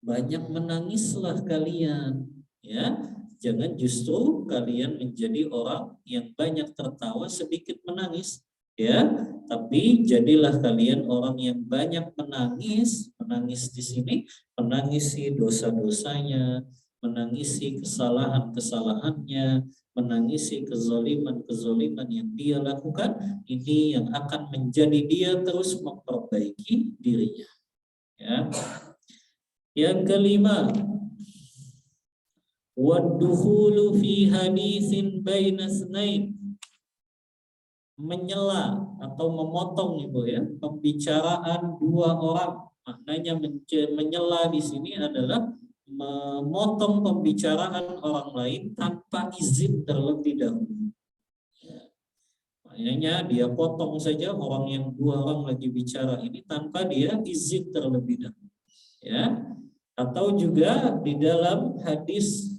A: banyak menangislah kalian ya. Jangan justru kalian menjadi orang yang banyak tertawa sedikit menangis ya, tapi jadilah kalian orang yang banyak menangis. Menangis di sini menangisi dosa-dosanya, menangisi kesalahan-kesalahannya, menangisi kezaliman-kezaliman yang dia lakukan. Ini yang akan menjadi dia terus memperbaiki dirinya ya. Yang kelima, waddukhulu fi haditsin baina snain, menyela atau memotong Ibu ya, pembicaraan dua orang. Maknanya menyela di sini adalah memotong pembicaraan orang lain tanpa izin terlebih dahulu. Maknanya dia potong saja dua orang lagi bicara ini tanpa dia izin terlebih dahulu. Ya. Atau juga di dalam hadis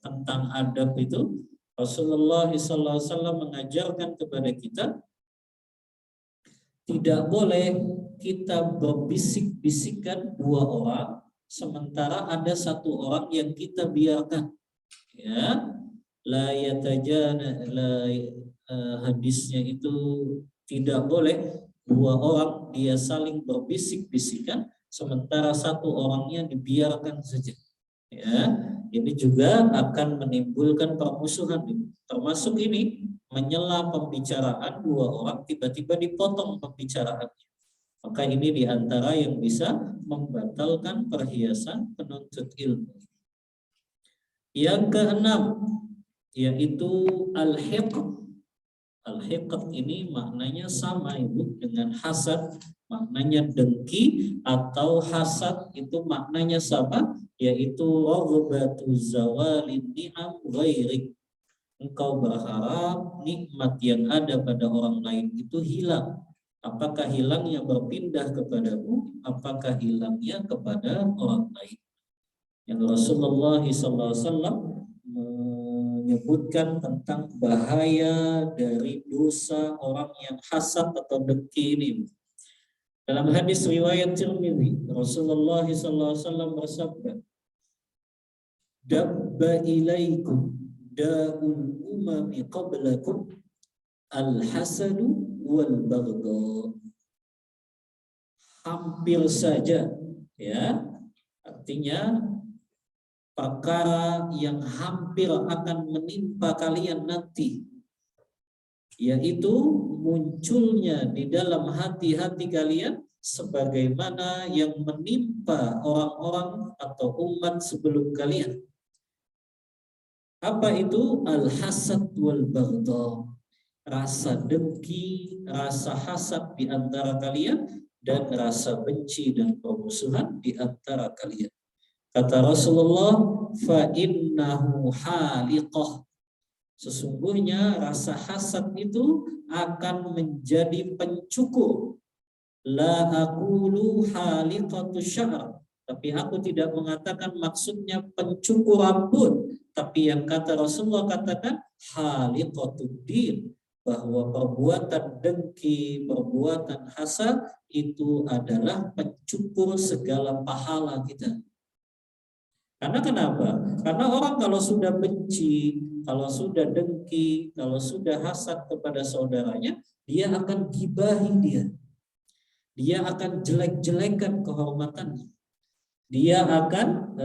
A: tentang adab itu, Rasulullah SAW mengajarkan kepada kita tidak boleh kita berbisik-bisikan dua orang sementara ada satu orang yang kita biarkan. Ya, la yatajana, hadisnya itu tidak boleh dua orang dia saling berbisik-bisikan sementara satu orangnya dibiarkan saja. Ya, ini juga akan menimbulkan permusuhan. Termasuk ini menyela pembicaraan dua orang, tiba-tiba dipotong pembicaraannya. Maka ini diantara yang bisa membatalkan perhiasan penuntut ilmu. Yang keenam yaitu al-hiqd. Al-hiqd ini maknanya sama Ibu dengan hasad, maknanya dengki, atau hasad itu maknanya sama, yaitu raghbatu zawalin ni'am ghairik. Engkau berharap nikmat yang ada pada orang lain itu hilang. Apakah hilangnya berpindah kepadamu, apakah hilangnya kepada orang lain. Yang Rasulullah SAW menyebutkan tentang bahaya dari dosa orang yang hasad atau dengki ini. Dalam hadis riwayat Tirmidzi, Rasulullah SAW bersabda, "Dabba ilaikum da'ul umami qablakum al-hasadu wal baghdha." hampir saja, ya, artinya perkara yang hampir akan menimpa kalian nanti, yaitu munculnya di dalam hati-hati kalian sebagaimana yang menimpa orang-orang atau umat sebelum kalian. Apa itu? Al-hasad wal baghdha. Rasa dengki, rasa hasad di antara kalian, dan rasa benci dan permusuhan di antara kalian. Kata Rasulullah, fa innahu haliqah. Sesungguhnya rasa hasad itu akan menjadi pencukur. La aqulu haliqatu sya'r. Tapi aku tidak mengatakan maksudnya pencukur rambut. Tapi yang kata Rasulullah katakan haliqatud din. Bahwa perbuatan dengki, perbuatan hasad itu adalah pencukur segala pahala kita. Karena kenapa? Karena orang kalau sudah benci, kalau sudah dengki, kalau sudah hasad kepada saudaranya, dia akan gibahi dia. Dia akan jelek-jelekan kehormatannya. Dia akan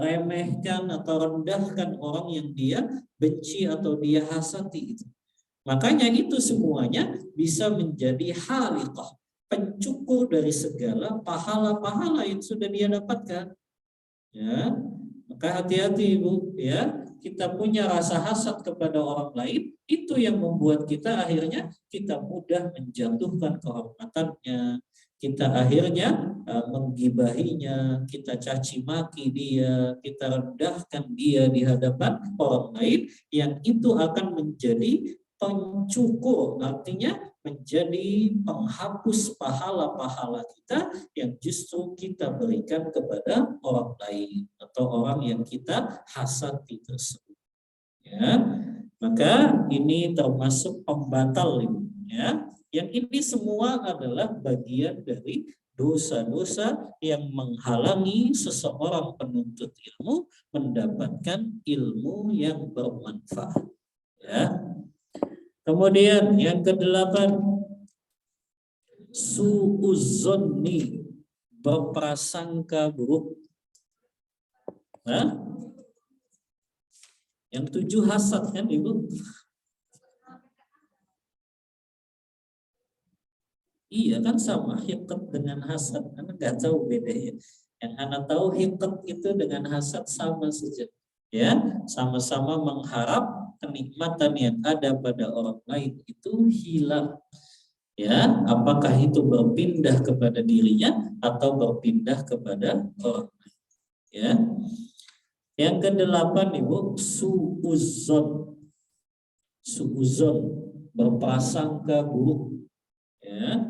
A: remehkan atau rendahkan orang yang dia benci atau dia hasati itu. Makanya itu semuanya bisa menjadi haliqah, pencukur dari segala pahala-pahala yang sudah dia dapatkan. Ya, maka hati-hati Ibu, ya. Kita punya rasa hasad kepada orang lain, itu yang membuat kita akhirnya kita mudah menjatuhkan kehormatannya. Kita akhirnya menggibahinya, kita caci maki dia, kita rendahkan dia di hadapan orang lain, yang itu akan menjadi pencukur, artinya menjadi penghapus pahala-pahala kita yang justru kita berikan kepada orang lain atau orang yang kita hasati tersebut. Ya, maka ini termasuk pembatal, ya. Yang ini semua adalah bagian dari dosa-dosa yang menghalangi seseorang penuntut ilmu mendapatkan ilmu yang bermanfaat. Ya. Kemudian yang ke-8, su'uzzonni, berprasangka buruk. Nah, yang 7 hasad kan Ibu? Iya kan sama, hiqat dengan hasad. Anda nggak tahu bedanya. Yang Anda tahu hiqat itu dengan hasad sama saja. Ya, sama-sama mengharap kenikmatan yang ada pada orang lain itu hilang. Ya, apakah itu berpindah kepada dirinya atau berpindah kepada orang lain. Ya. Yang ke-8 Ibu, su'uzzon. Su'uzzon, berprasangka buruk. Ya.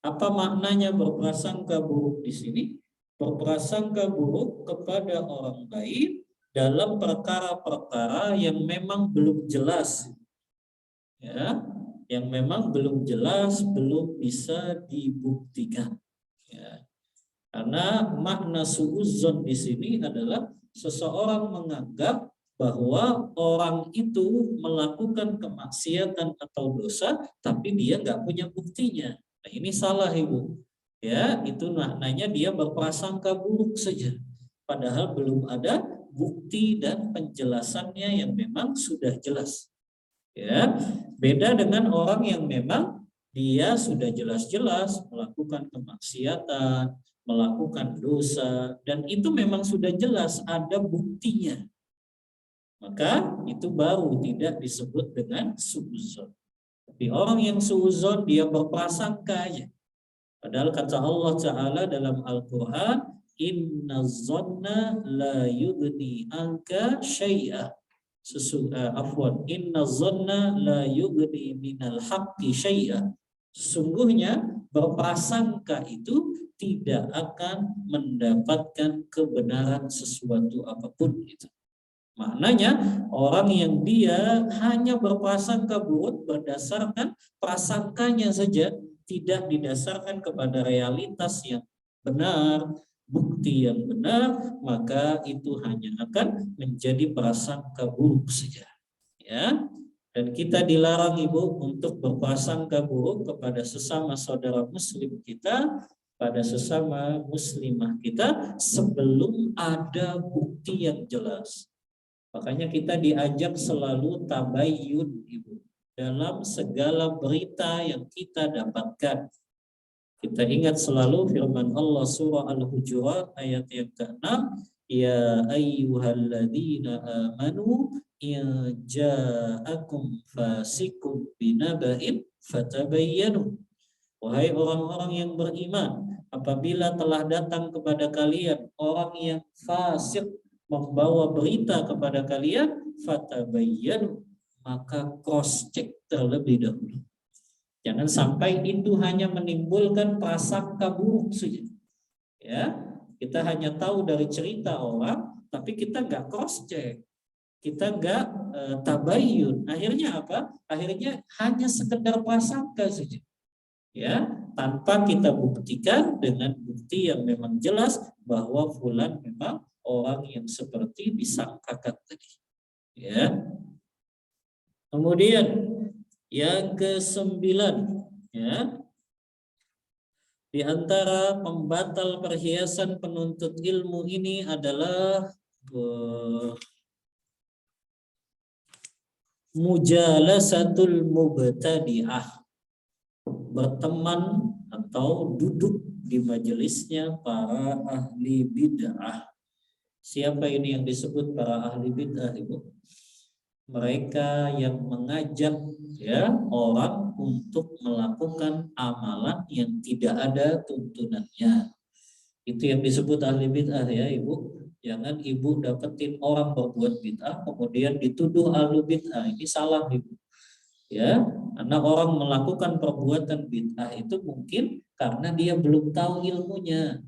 A: Apa maknanya berprasangka buruk di sini? Berprasangka buruk kepada orang lain dalam perkara-perkara yang memang belum jelas, ya, yang memang belum jelas, belum bisa dibuktikan. Ya. Karena makna su'uzzon di sini adalah seseorang menganggap bahwa orang itu melakukan kemaksiatan atau dosa, tapi dia nggak punya buktinya. Nah, ini salah Ibu. Ya, itu maknanya dia berprasangka buruk saja. Padahal belum ada bukti dan penjelasannya yang memang sudah jelas. Ya, beda dengan orang yang memang dia sudah jelas-jelas melakukan kemaksiatan, melakukan dosa, dan itu memang sudah jelas ada buktinya. Maka itu baru tidak disebut dengan su'uzzon. Tapi orang yang su'uzzon dia berprasangka aja. Padahal kata Allah Ta'ala dalam Al-Quran, inna zonna la yugni anka syai'a. Inna zonna la yugni minal haqqi syai'a. Sesungguhnya berprasangka itu tidak akan mendapatkan kebenaran sesuatu apapun itu. Maknanya orang yang dia hanya berprasangka buruk berdasarkan prasangkanya saja, tidak didasarkan kepada realitas yang benar, bukti yang benar, maka itu hanya akan menjadi prasangka buruk saja. Ya. Dan kita dilarang Ibu untuk berprasangka buruk kepada sesama saudara muslim kita pada sesama muslimah kita sebelum ada bukti yang jelas. Makanya kita diajak selalu tabayyun, Ibu, dalam segala berita yang kita dapatkan. Kita ingat selalu firman Allah surah Al-Hujurat ayat yang ke-6, ya ayyuhalladzina amanu in ja'akum fasikum binaba'in fatabayyanu. Wahai orang-orang yang beriman, apabila telah datang kepada kalian orang yang fasik membawa berita kepada kalian, fatabayyanu, maka cross check terlebih dahulu. Jangan sampai itu hanya menimbulkan prasangka buruk saja. Ya, kita hanya tahu dari cerita orang, tapi kita nggak cross check, kita nggak tabayyun. Akhirnya apa? Akhirnya hanya sekedar prasangka saja. Ya, tanpa kita buktikan dengan bukti yang memang jelas bahwa fulan memang orang yang seperti disangkakan tadi. Ya. Kemudian yang ke-9, ya, di antara pembatal perhiasan penuntut ilmu ini adalah mujalasatul mubtadi'ah, berteman atau duduk di majelisnya para ahli bid'ah. Siapa ini yang disebut para ahli bid'ah, Ibu? Mereka yang mengajak, ya, orang untuk melakukan amalan yang tidak ada tuntunannya. Itu yang disebut ahli bid'ah, ya, Ibu. Jangan Ibu dapetin orang berbuat bid'ah kemudian dituduh ahli bid'ah. Ini salah, Ibu. Ya, karena orang melakukan perbuatan bid'ah itu mungkin karena dia belum tahu ilmunya.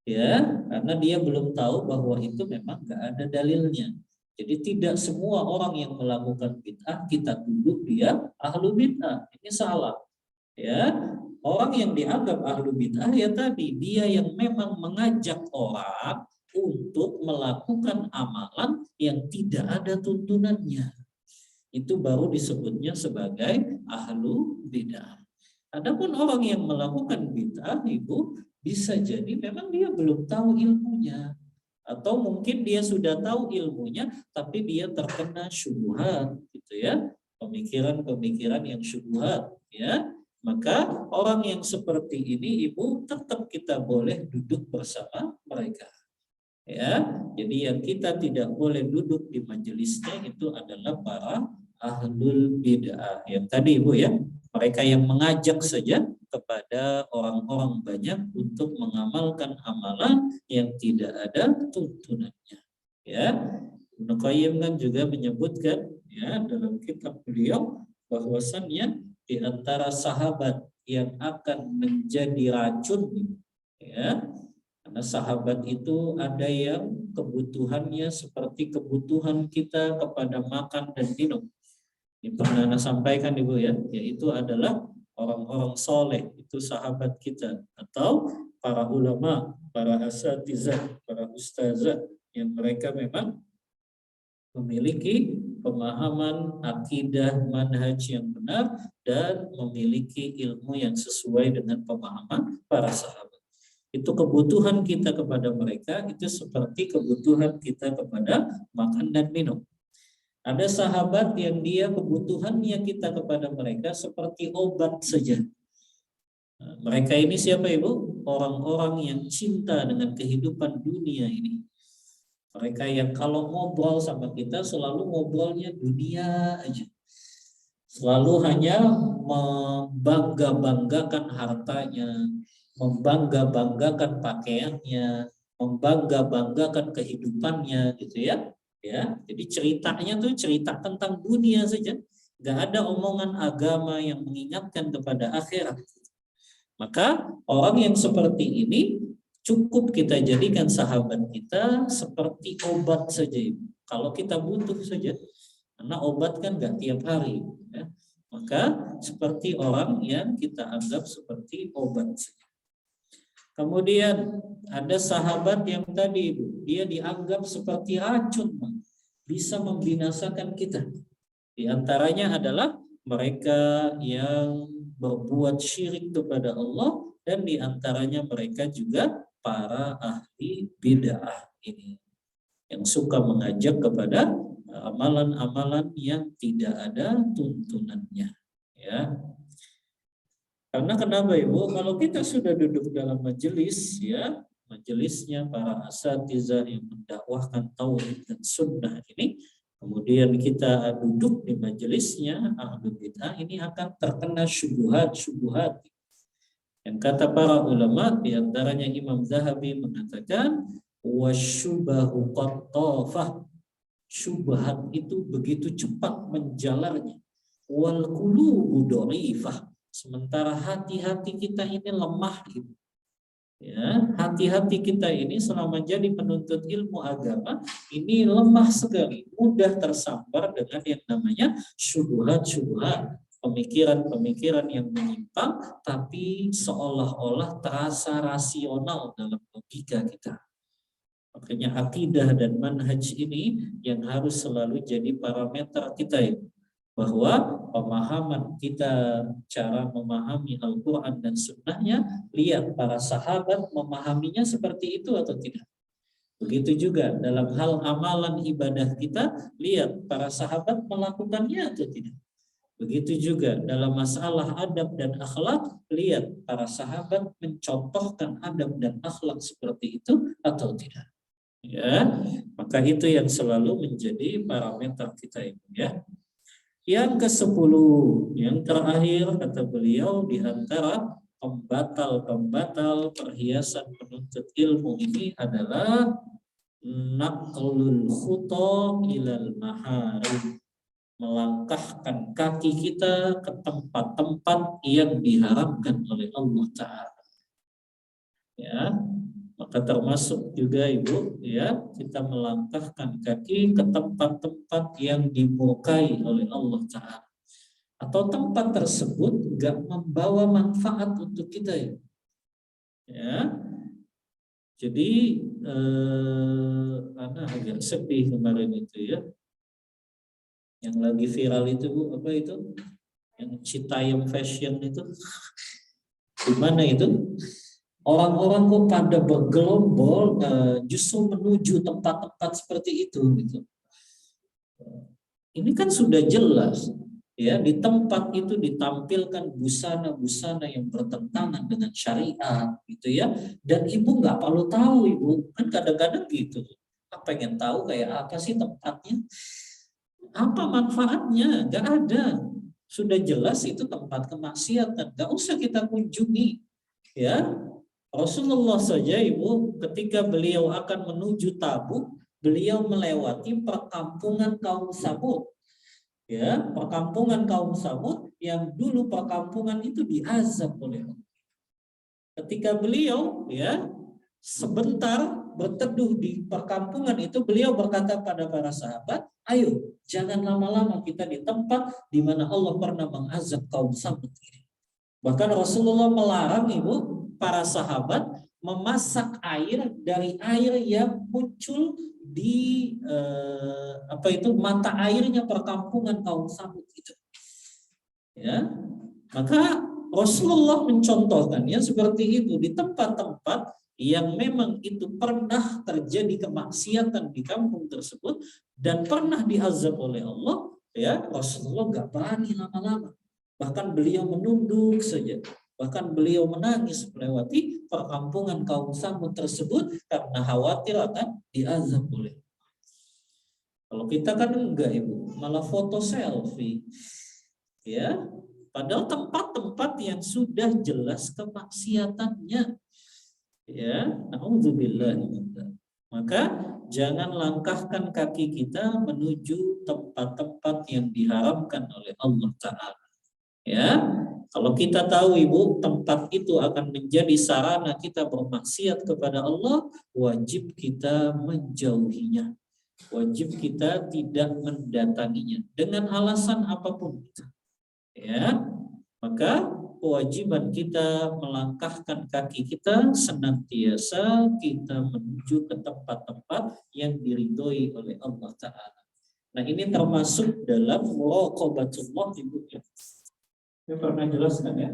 A: Ya, karena dia belum tahu bahwa itu memang nggak ada dalilnya. Jadi tidak semua orang yang melakukan bid'ah kita tuduh dia ahlu bid'ah. Ini salah. Ya, orang yang dianggap ahlu bid'ah ya tadi dia yang memang mengajak orang untuk melakukan amalan yang tidak ada tuntunannya. Itu baru disebutnya sebagai ahlu bid'ah. Adapun orang yang melakukan bid'ah, Ibu, bisa jadi memang dia belum tahu ilmunya. Atau mungkin dia sudah tahu ilmunya, tapi dia terkena syubhat, gitu ya, pemikiran-pemikiran yang syubhat, ya. Maka orang yang seperti ini, Ibu, tetap kita boleh duduk bersama mereka, ya. Jadi yang kita tidak boleh duduk di majelisnya itu adalah para ahlul bid'ah. Yang tadi, Ibu, ya, mereka yang mengajak saja kepada orang-orang banyak untuk mengamalkan amalan yang tidak ada tuntunannya. Ya, Ibnu Qayyim kan juga menyebutkan, ya, dalam kitab beliau bahwasannya di antara sahabat yang akan menjadi racun, ya, karena sahabat itu ada yang kebutuhannya seperti kebutuhan kita kepada makan dan minum. Ini pernah Anda sampaikan, Ibu, ya, yaitu adalah orang-orang soleh, itu sahabat kita, atau para ulama, para asatizah, para ustazah yang mereka memang memiliki pemahaman akidah manhaj yang benar dan memiliki ilmu yang sesuai dengan pemahaman para sahabat. Itu kebutuhan kita kepada mereka itu seperti kebutuhan kita kepada makan dan minum. Ada sahabat yang dia kebutuhannya kita kepada mereka seperti obat saja. Mereka ini siapa, Ibu? Orang-orang yang cinta dengan kehidupan dunia ini. Mereka yang kalau ngobrol sama kita selalu ngobrolnya dunia aja. Selalu hanya membangga-banggakan hartanya, membangga-banggakan pakaiannya, membangga-banggakan kehidupannya, gitu ya. Ya, jadi ceritanya tuh cerita tentang dunia saja, nggak ada omongan agama yang mengingatkan kepada akhirat. Maka orang yang seperti ini cukup kita jadikan sahabat kita seperti obat saja. Kalau kita butuh saja, karena obat kan nggak tiap hari. Ya. Maka seperti orang yang kita anggap seperti obat saja. Kemudian ada sahabat yang tadi, dia dianggap seperti racun, bisa membinasakan kita. Di antaranya adalah mereka yang berbuat syirik kepada Allah, dan diantaranya mereka juga para ahli bid'ah ini yang suka mengajak kepada amalan-amalan yang tidak ada tuntunannya, ya. Karena kenapa Ibu? Kalau kita sudah duduk dalam majelis, ya, majelisnya para asatizah yang mendakwahkan tauhid dan sunnah ini, kemudian kita duduk di majelisnya ahlu bid'ah, ini akan terkena syubhat-syubhat. Yang kata para ulama, diantaranya Imam Zahabi mengatakan, wasyubahu qattafah, syubhat itu begitu cepat menjalarnya, wal qulubu dhaifah, sementara hati-hati kita ini lemah gitu. Ya, hati-hati kita ini selama jadi penuntut ilmu agama ini lemah sekali, mudah tersambar dengan yang namanya syubhat-syubhat, pemikiran-pemikiran yang menyimpang tapi seolah-olah terasa rasional dalam logika kita. Makanya akidah dan manhaj ini yang harus selalu jadi parameter kita ya, bahwa pemahaman kita, cara memahami Al-Quran dan Sunnahnya, lihat para sahabat memahaminya seperti itu atau tidak. Begitu juga dalam hal amalan ibadah kita, lihat para sahabat melakukannya atau tidak. Begitu juga dalam masalah adab dan akhlak, lihat para sahabat mencontohkan adab dan akhlak seperti itu atau tidak. Ya, maka itu yang selalu menjadi parameter kita ini, ya. Yang ke-10, yang terakhir kata beliau, di antara pembatal-pembatal perhiasan penuntut ilmu ini adalah naqlul khuta ilal maharim, melangkahkan kaki kita ke tempat-tempat yang diharamkan oleh Allah Ta'ala. Ya, maka termasuk juga Ibu, ya, kita melangkahkan kaki ke tempat-tempat yang dimurkai oleh Allah Ta'ala, atau tempat tersebut gak membawa manfaat untuk kita ya. Ya. Jadi Ana agak sedih kemarin itu ya, yang lagi viral itu Bu, apa itu? Yang Citayam Fashion itu, di mana itu? Orang-orang kok pada bergelombol justru menuju tempat-tempat seperti itu gitu. Ini kan sudah jelas ya, di tempat itu ditampilkan busana-busana yang bertentangan dengan syariat gitu ya, dan ibu nggak perlu tahu, ibu kan kadang-kadang gitu, pengen tahu kayak apa sih tempatnya, apa manfaatnya, nggak ada, sudah jelas itu tempat kemaksiatan, nggak usah kita kunjungi ya. Rasulullah saja Ibu, ketika beliau akan menuju Tabuk, beliau melewati perkampungan kaum Samud. Ya, perkampungan kaum Samud yang dulu perkampungan itu diazab oleh Allah. Ketika beliau ya sebentar berteduh di perkampungan itu, beliau berkata pada para sahabat, ayo jangan lama-lama kita di tempat di mana Allah pernah mengazab kaum Samud ini. Bahkan Rasulullah melarang Ibu para sahabat memasak air dari air yang muncul di mata airnya perkampungan kaum Samud itu. Ya, maka Rasulullah mencontohkannya seperti itu di tempat-tempat yang memang itu pernah terjadi kemaksiatan di kampung tersebut dan pernah diazab oleh Allah. Ya, Rasulullah nggak berani lama-lama. Bahkan beliau menunduk saja. Bahkan beliau menangis melewati perkampungan kaum Samud tersebut karena khawatir akan diazab oleh. Kalau kita kan enggak Ibu, malah foto selfie. Ya, padahal tempat-tempat yang sudah jelas kemaksiatannya. Ya, naudzubillah. Maka jangan langkahkan kaki kita menuju tempat-tempat yang diharamkan oleh Allah Ta'ala. Ya, kalau kita tahu Ibu, tempat itu akan menjadi sarana kita bermaksiat kepada Allah, wajib kita menjauhinya. Wajib kita tidak mendatanginya dengan alasan apapun. Ya, maka kewajiban kita melangkahkan kaki kita senantiasa kita menuju ke tempat-tempat yang diridhoi oleh Allah Ta'ala. Nah, ini termasuk dalam muraqabatullah Ibu. Saya pernah jelaskan ya,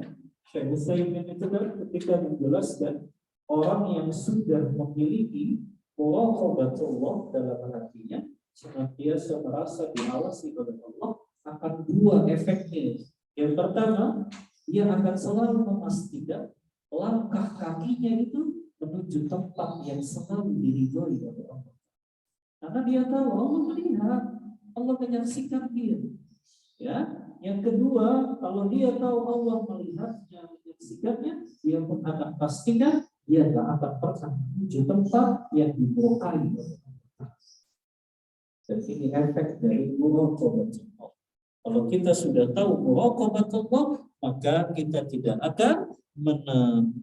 A: Syekh Utsaimin itu kan ketika menjelaskan orang yang sudah memiliki muraqabatullah dalam hatinya, senantiasa merasa diawasi oleh Allah, akan dua efeknya. Yang pertama, dia akan selalu memastikan langkah kakinya itu menuju tempat yang selalu diridhoi oleh Allah. Karena dia tahu Allah melihat, Allah menyaksikan dia. Ya, yang kedua, kalau dia tahu Allah melihatnya, menyaksikannya, dia pun akan pastikan dia tidak akan pernah menuju tempat yang dimurkai oleh Allah. Dan ini efek dari muraqabatullah. Kalau kita sudah tahu muraqabatullah, maka kita tidak akan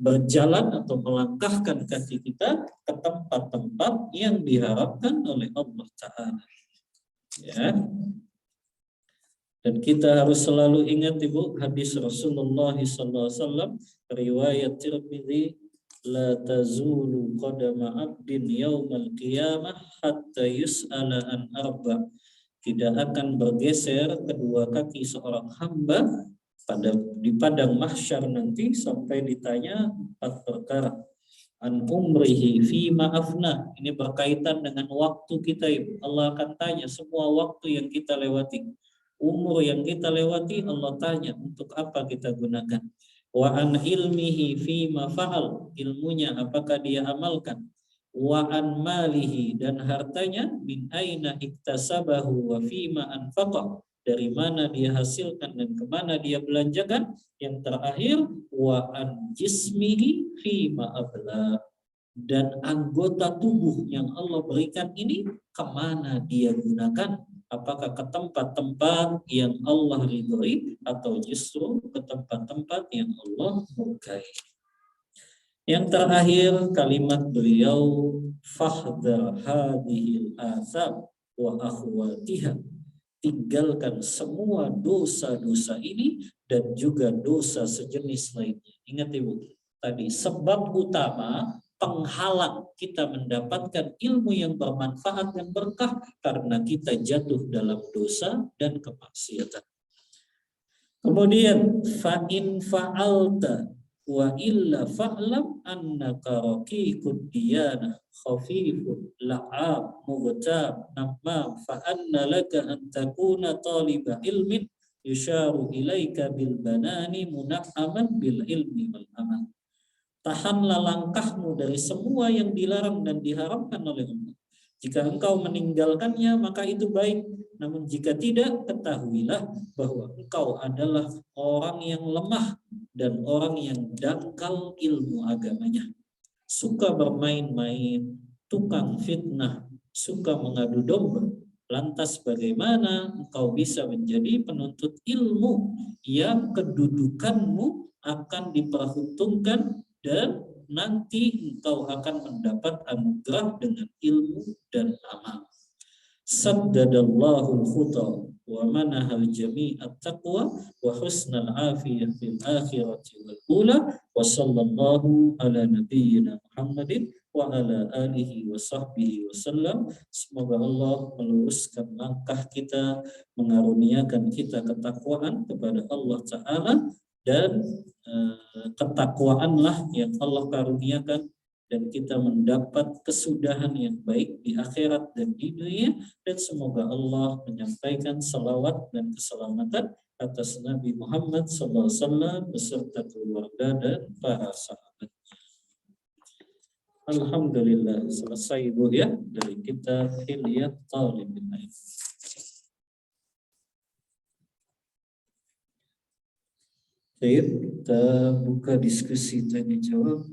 A: berjalan atau melangkahkan kaki kita ke tempat-tempat yang diharapkan oleh Allah Ta'ala. Ya. Dan kita harus selalu ingat Ibu hadis Rasulullah SAW riwayat Tirmidzi, la tazulu qadama 'abdin yaumal qiyamah hatta yus'ala an arba. Tidak akan bergeser kedua kaki seorang hamba di padang mahsyar nanti sampai ditanya 4 perkara. An umrihi fi ma'afna. Ini berkaitan dengan waktu kita Ibu. Allah akan tanya semua waktu yang kita lewati. Umur yang kita lewati Allah tanya untuk apa kita gunakan. Wa an ilmihi fi ma fa'al. Ilmunya apakah dia amalkan. Wa an malihi, dan hartanya min aina iktasabahu wa fi ma anfaqa. Dari mana dia hasilkan dan kemana dia belanjakan. Yang terakhir wa an jismihi fi ma abla. Dan anggota tubuh yang Allah berikan ini kemana dia gunakan. Apakah ke tempat-tempat yang Allah ridhoi atau justru ke tempat-tempat yang Allah murkai. Yang terakhir kalimat beliau, fahdhar hadhil atham wa akhwatiha. Tinggalkan semua dosa-dosa ini dan juga dosa sejenis lainnya. Ingat Ibu, tadi sebab utama penghalang kita mendapatkan ilmu yang bermanfaat dan berkah karena kita jatuh dalam dosa dan kemaksiatan. Kemudian fa'in fa'alta wa illa fa'lam annaka raqiqud diyanah khafifun la'ab mughtab namam fa'anna laka an takuna taliba ilmin yusharu ilaika bil banani muna'aman bil ilmi wal amal. Tahanlah langkahmu dari semua yang dilarang dan diharamkan oleh Allah. Jika engkau meninggalkannya, maka itu baik. Namun jika tidak, ketahuilah bahwa engkau adalah orang yang lemah dan orang yang dangkal ilmu agamanya. Suka bermain-main, tukang fitnah, suka mengadu domba. Lantas bagaimana engkau bisa menjadi penuntut ilmu yang kedudukanmu akan diperhitungkan dan nanti engkau akan mendapat anugerah dengan ilmu dan amal. Saddadallahu al-khuta wa manahal jami'at taqwa wa husnal afiyah fil akhirati wal ula wa sallallahu ala nabiyyina Muhammadin wa ala alihi wa sahbihi wasallam. Semoga Allah meluruskan langkah kita, mengaruniakan kita ketakwaan kepada Allah Ta'ala, dan ketakwaanlah yang Allah karuniakan dan kita mendapat kesudahan yang baik di akhirat dan di dunia. Dan semoga Allah menyampaikan salawat dan keselamatan atas Nabi Muhammad SAW beserta keluarga dan para sahabatnya. Alhamdulillah, selesai Bu ya dari kitab Hilyat Talibul Ilm. Baik, kita buka diskusi tanya jawab.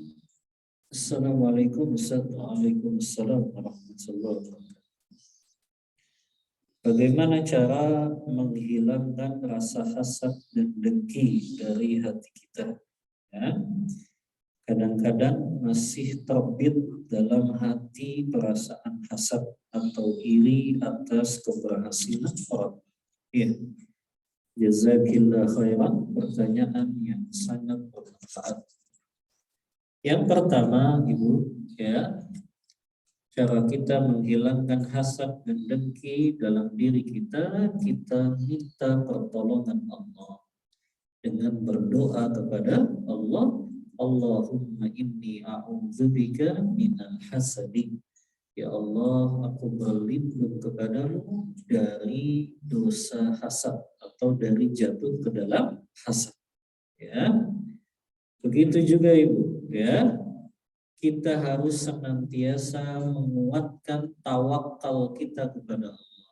A: Assalamualaikum Waalaikumsalam warahmatullahi wabarakatuh. Bagaimana cara menghilangkan rasa hasad dan dengki dari hati kita? Ya. Kadang-kadang masih terbit dalam hati perasaan hasad atau iri atas keberhasilan orang. Ya. Jazakillah khairan, pertanyaan yang sangat bermanfaat. Yang pertama, Ibu, ya, cara kita menghilangkan hasad dan dengki dalam diri kita, kita minta pertolongan Allah. dengan berdoa kepada Allah, Allahumma inni a'udzubika minal hasadi. Ya Allah, aku berlindung kepadamu dari dosa hasad atau dari jatuh ke dalam hasad. Ya, begitu juga Ibu. Ya, kita harus senantiasa menguatkan tawakal kita kepada Allah.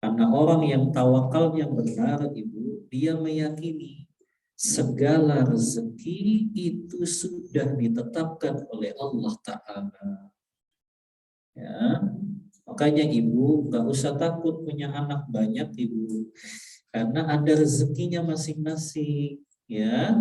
A: Karena orang yang tawakalnya benar, Ibu, dia meyakini segala rezeki itu sudah ditetapkan oleh Allah Ta'ala. Ya, makanya Ibu nggak usah takut punya anak banyak Ibu, karena ada rezekinya masing-masing. Ya,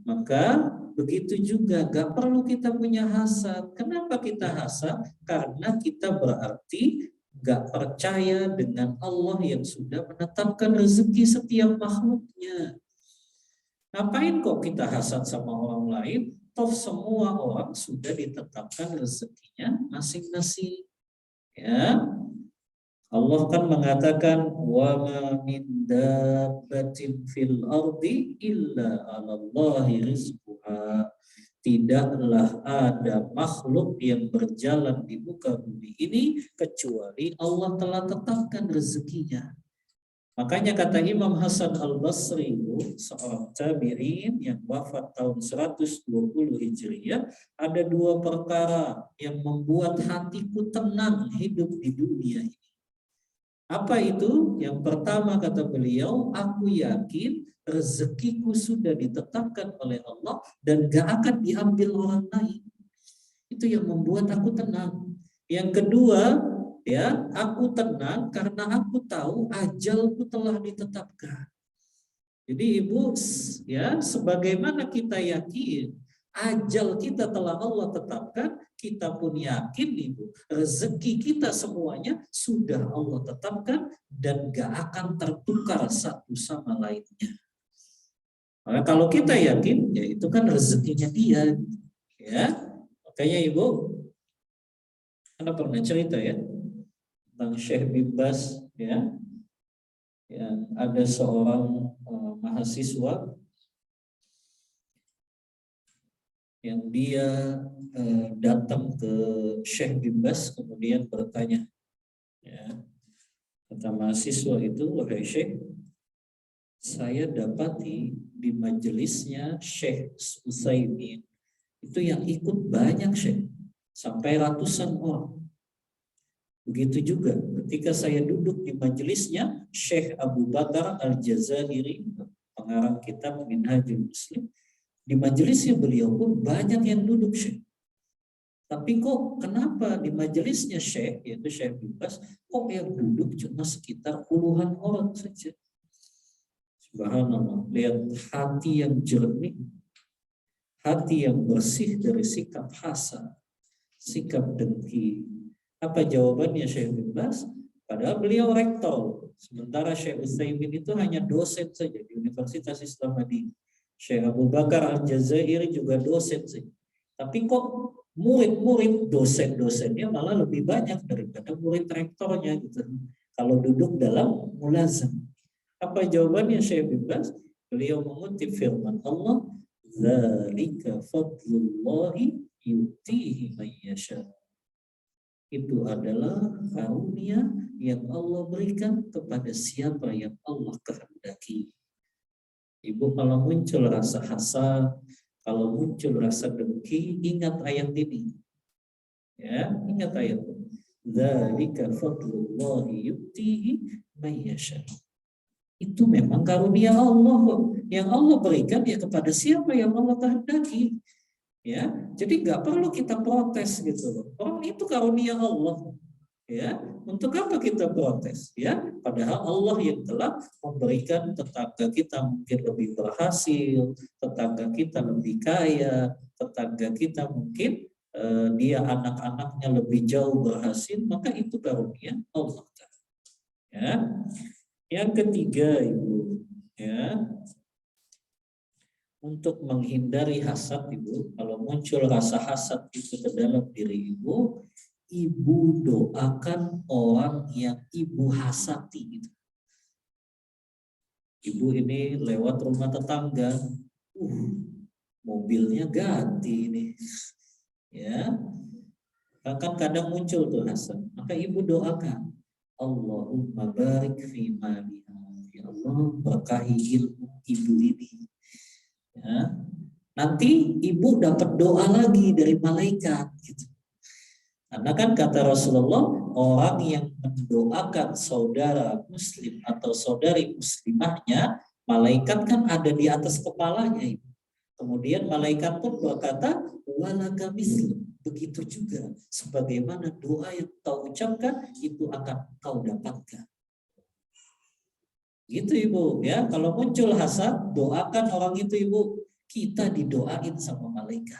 A: maka begitu juga gak perlu kita punya hasad. Kenapa kita hasad? Karena kita berarti gak percaya dengan Allah yang sudah menetapkan rezeki setiap makhluknya. Ngapain kok kita hasad sama orang lain? Toh semua orang sudah ditetapkan rezekinya masing-masing. Ya, Allah kan mengatakan wa ma min dabbatin fil ardi illa 'alallahi rizquha. Tidaklah ada makhluk yang berjalan di muka bumi ini kecuali Allah telah tetapkan rezekinya. Makanya kata Imam Hasan Al-Basri, seorang tabi'in yang wafat tahun 120 Hijriah, ada dua perkara yang membuat hatiku tenang hidup di dunia ini. Apa itu? Yang pertama kata beliau, aku yakin rezekiku sudah ditetapkan oleh Allah dan gak akan diambil orang lain. Itu yang membuat aku tenang. Yang kedua, ya, aku tenang karena aku tahu ajalku telah ditetapkan. Jadi Ibu, ya, sebagaimana kita yakin ajal kita telah Allah tetapkan, kita pun yakin Ibu, rezeki kita semuanya sudah Allah tetapkan dan gak akan tertukar satu sama lainnya. Maka kalau kita yakin, ya itu kan rezekinya dia, ya. Makanya Ibu, Anda pernah cerita ya tentang Syekh bin Baz, ya, yang ada seorang mahasiswa yang dia datang ke Syekh bin Baz kemudian bertanya, ya, kata mahasiswa itu, wahai Syekh, saya dapati di majelisnya Syekh Utsaimin itu yang ikut banyak Syekh, sampai ratusan orang. Begitu juga ketika saya duduk di majelisnya Syekh Abu Bakar Al-Jazairi, pengarang kitab Minhajul Muslim, di majelisnya beliau pun banyak yang duduk Syekh. Tapi kok kenapa di majelisnya Syekh, yaitu Syekh bin Baz, kok yang duduk cuma sekitar puluhan orang saja? Subhanallah, lihat hati yang jernih, hati yang bersih dari sikap hasad, sikap dengki. Apa jawabannya Syekh bin Baz? Padahal beliau rektor, sementara Syekh Utsaimin itu hanya dosen saja di Universitas Islam Madinah. Syekh Abu Bakar Al-Jazairi juga dosen saja. Tapi kok murid-murid dosen-dosennya malah lebih banyak daripada murid rektornya gitu. Kalau duduk dalam mulazam. Apa jawabannya Syekh bin Baz? Beliau mengutip firman Allah, "Dzalika fadlullahi yutihi man yasha." Itu adalah karunia yang Allah berikan kepada siapa yang Allah kehendaki. Ibu, kalau muncul rasa hasad, kalau muncul rasa dengki, ingat ayat ini. Ya, ingat ayat ini. Dzalika fadlullahi yutihi man yasha. Itu memang karunia Allah yang Allah berikan ya kepada siapa yang Allah kehendaki. Ya, jadi nggak perlu kita protes gitu loh. Orang itu karunia Allah. Ya, untuk apa kita protes? Ya, padahal Allah yang telah memberikan tetangga kita mungkin lebih berhasil, tetangga kita lebih kaya, tetangga kita mungkin dia anak-anaknya lebih jauh berhasil, maka itu karunia Allah. Ya, yang ketiga Ibu, ya, untuk menghindari hasad Ibu, kalau muncul rasa hasad itu ke dalam diri Ibu, Ibu doakan orang yang Ibu hasati itu. Ibu ini lewat rumah tetangga, mobilnya ganti ini, ya. Bahkan kadang muncul tuh hasad. Maka ibu doakan, Allahumma barik fi maliha. Ya Allah, berkahi ilmu ibu ini. Ya. Nanti ibu dapat doa lagi dari malaikat. Gitu. Karena kan kata Rasulullah, orang yang mendoakan saudara muslim atau saudari muslimahnya, malaikat kan ada di atas kepalanya. Ibu. Kemudian malaikat pun berkata, walaka mislu. Begitu juga sebagaimana doa yang kau ucapkan itu akan kau dapatkan. Gitu Ibu ya. Kalau muncul hasad, doakan orang itu Ibu. Kita didoain sama malaikat.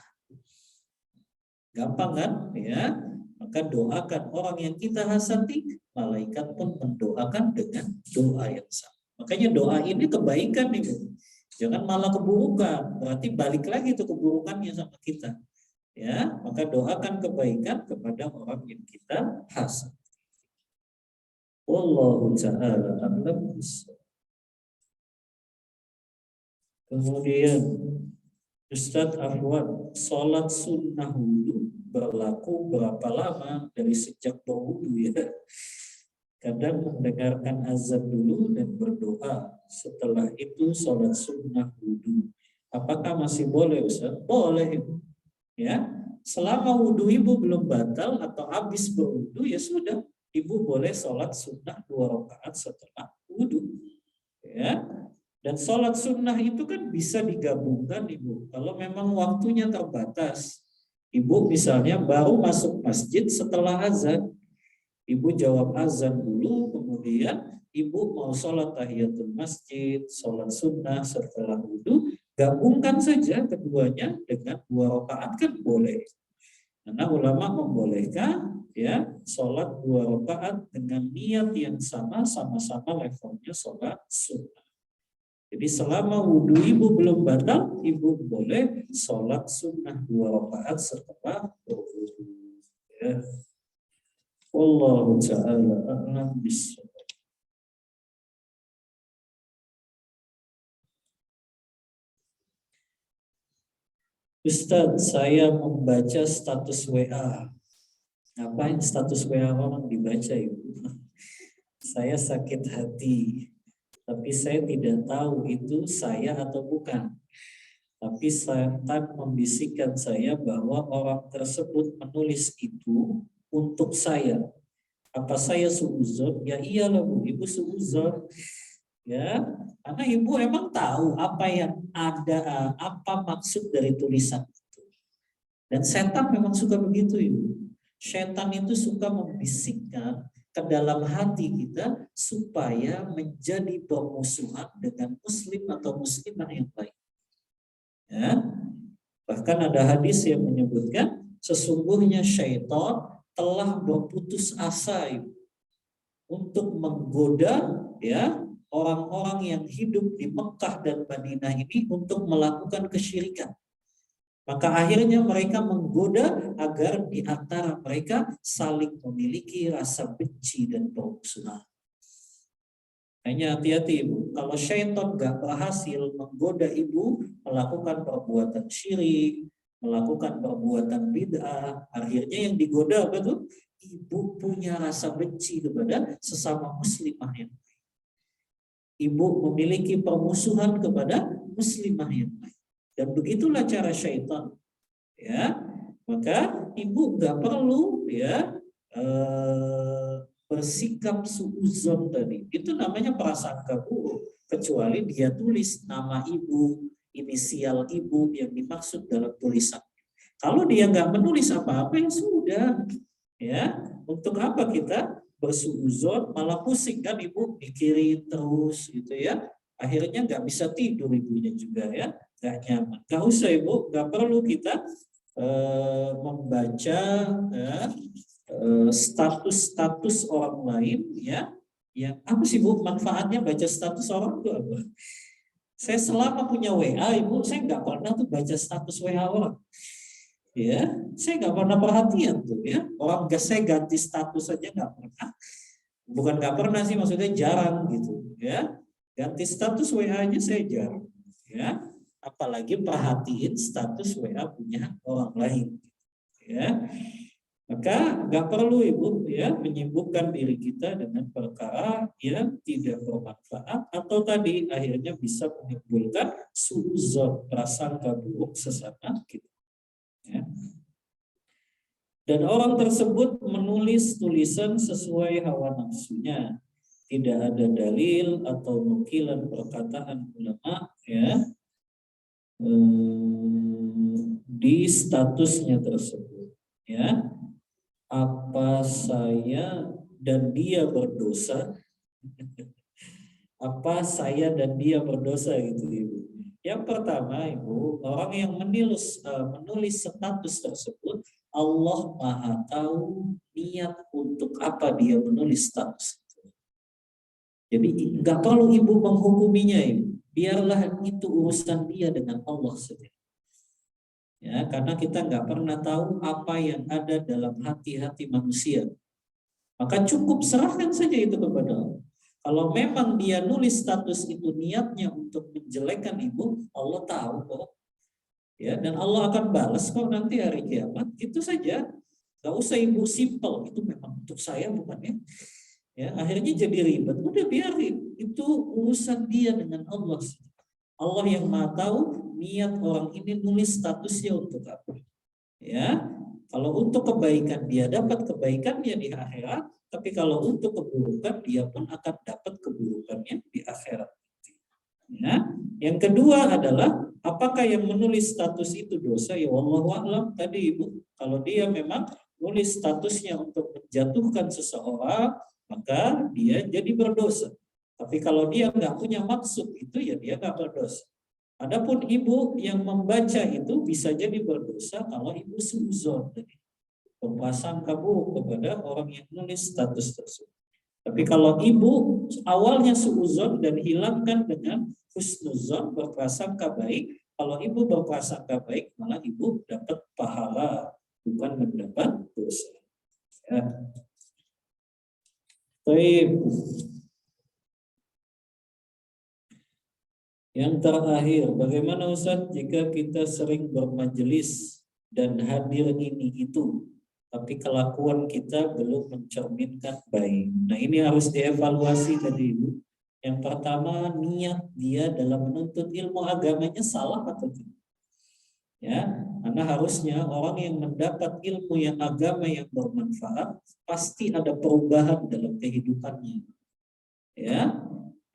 A: Gampang kan? Ya. Maka doakan orang yang kita hasati, malaikat pun mendoakan dengan doa yang sama. Makanya doa ini kebaikan Ibu. Jangan malah keburukan. Berarti balik lagi tuh keburukannya sama kita. Ya, maka doakan kebaikan kepada orang yang kita hasad. Wallahu ta'ala a'lam. Kemudian Ustadz Afwan, sholat sunnah wudu berlaku berapa lama dari sejak berwudu ya? Kadang mendengarkan azan dulu dan berdoa. Setelah itu sholat sunnah wudu. Apakah masih boleh Ustadz? Boleh. Ya, selama wudhu ibu belum batal atau habis berwudhu ya sudah, ibu boleh sholat sunnah 2 rakaat setelah wudhu. Ya, dan sholat sunnah itu kan bisa digabungkan ibu. Kalau memang waktunya terbatas, ibu misalnya baru masuk masjid setelah azan, ibu jawab azan dulu, kemudian ibu mau sholat tahiyatul masjid, sholat sunnah setelah wudhu. Gabungkan saja keduanya dengan 2 rakaat kan boleh. Karena ulama membolehkan ya sholat 2 rakaat dengan niat yang sama-sama levelnya sholat sunnah. Jadi selama wudhu ibu belum batal, ibu boleh sholat sunnah 2 rakaat setelah berwudhu. Ya. Wallahu ta'ala a'lam bishawab. Ustadz, saya membaca status WA. Ngapain status WA orang dibaca Ibu? Saya sakit hati, tapi saya tidak tahu itu saya atau bukan. Tapi setan membisikkan saya bahwa orang tersebut menulis itu untuk saya. Apa saya suuzon? Ya iyalah Bu, Ibu suuzon. Ya, karena ibu emang tahu apa yang ada, apa maksud dari tulisan itu. Dan setan memang suka begitu ibu. Setan itu suka membisikkan ke dalam hati kita supaya menjadi bermusuhan dengan muslim atau muslimah yang lain. Ya, bahkan ada hadis yang menyebutkan sesungguhnya syaitan telah berputus asa ibu, untuk menggoda ya orang-orang yang hidup di Mekah dan Madinah ini untuk melakukan kesyirikan. Maka akhirnya mereka menggoda agar di antara mereka saling memiliki rasa benci dan permusuhan. Hanya hati-hati ibu, kalau syaitan gak berhasil menggoda ibu melakukan perbuatan syirik, melakukan perbuatan bid'ah, akhirnya yang digoda apa tuh? Ibu punya rasa benci kepada sesama muslimah yang lain. Ibu memiliki permusuhan kepada muslimah yang lain. Dan begitulah cara syaitan. Ya, maka ibu nggak perlu ya bersikap suuzon tadi. Itu namanya prasangka buruk. Kecuali dia tulis nama ibu, inisial ibu yang dimaksud dalam tulisan. Kalau dia nggak menulis apa-apa ya sudah. Ya, untuk apa kita bersuuzon, malah pusing kan ibu mikirin terus gitu ya, akhirnya nggak bisa tidur ibunya juga ya, nggak nyaman. Nggak usah ibu, nggak perlu kita membaca status orang lain ya, yang apa sih bu manfaatnya baca status orang itu apa? Saya selama punya WA ibu, saya nggak pernah tuh baca status WA orang. Ya, saya nggak pernah perhatian tuh ya. Orang saya ganti status saja nggak pernah. Bukan nggak pernah sih, maksudnya jarang gitu ya. Ganti status WA-nya saya jarang, ya. Apalagi perhatiin status WA punya orang lain, ya. Maka nggak perlu Ibu ya menyibukkan diri kita dengan perkara yang tidak bermanfaat atau tadi akhirnya bisa menimbulkan suuzon, prasangka buruk sesama kita. Ya. Dan orang tersebut menulis tulisan sesuai hawa nafsunya, tidak ada dalil atau nukilan perkataan ulama ya di statusnya tersebut. Ya. Apa saya dan dia berdosa? Apa saya dan dia berdosa gitu Ibu? Yang pertama Ibu, orang yang menulis status tersebut, Allah Maha tahu niat untuk apa dia menulis status. Jadi nggak perlu Ibu menghukuminya Ibu. Biarlah itu urusan dia dengan Allah saja. Ya, karena kita nggak pernah tahu apa yang ada dalam hati-hati manusia. Maka cukup serahkan saja itu kepada Allah. Kalau memang dia nulis status itu niatnya untuk menjelekkan Ibu, Allah tahu kok. Ya, dan Allah akan balas kok nanti hari kiamat. Itu saja. Gak usah Ibu simpel. Itu memang untuk saya bukan ya. Ya, akhirnya jadi ribet. Udah biarin. Itu urusan dia dengan Allah. Allah yang Maha tahu niat orang ini nulis statusnya untuk apa. Ya, kalau untuk kebaikan dia dapat kebaikannya di akhirat, tapi kalau untuk keburukan dia pun akan dapat keburukannya di akhirat. Ya, yang kedua adalah apakah yang menulis status itu dosa? Ya wallahu a'lam tadi Ibu. Kalau dia memang nulis statusnya untuk menjatuhkan seseorang, maka dia jadi berdosa. Tapi kalau dia nggak punya maksud itu, ya dia nggak berdosa. Adapun Ibu yang membaca itu bisa jadi berdosa kalau Ibu suuzon, berprasangka buruk kepada orang yang nulis status tersebut. Tapi kalau Ibu awalnya suuzon dan hilangkan dengan husnuzon, berprasangka baik, kalau Ibu berprasangka baik malah Ibu dapat pahala, bukan mendapat dosa. Ya. Baik. Yang terakhir, bagaimana Ustaz jika kita sering bermajelis dan hadir ini itu, tapi kelakuan kita belum mencerminkan baik. Nah ini harus dievaluasi tadi Ibu. Yang pertama, niat dia dalam menuntut ilmu agamanya salah atau tidak? Ya, karena harusnya orang yang mendapat ilmu yang agama yang bermanfaat pasti ada perubahan dalam kehidupannya. Ya,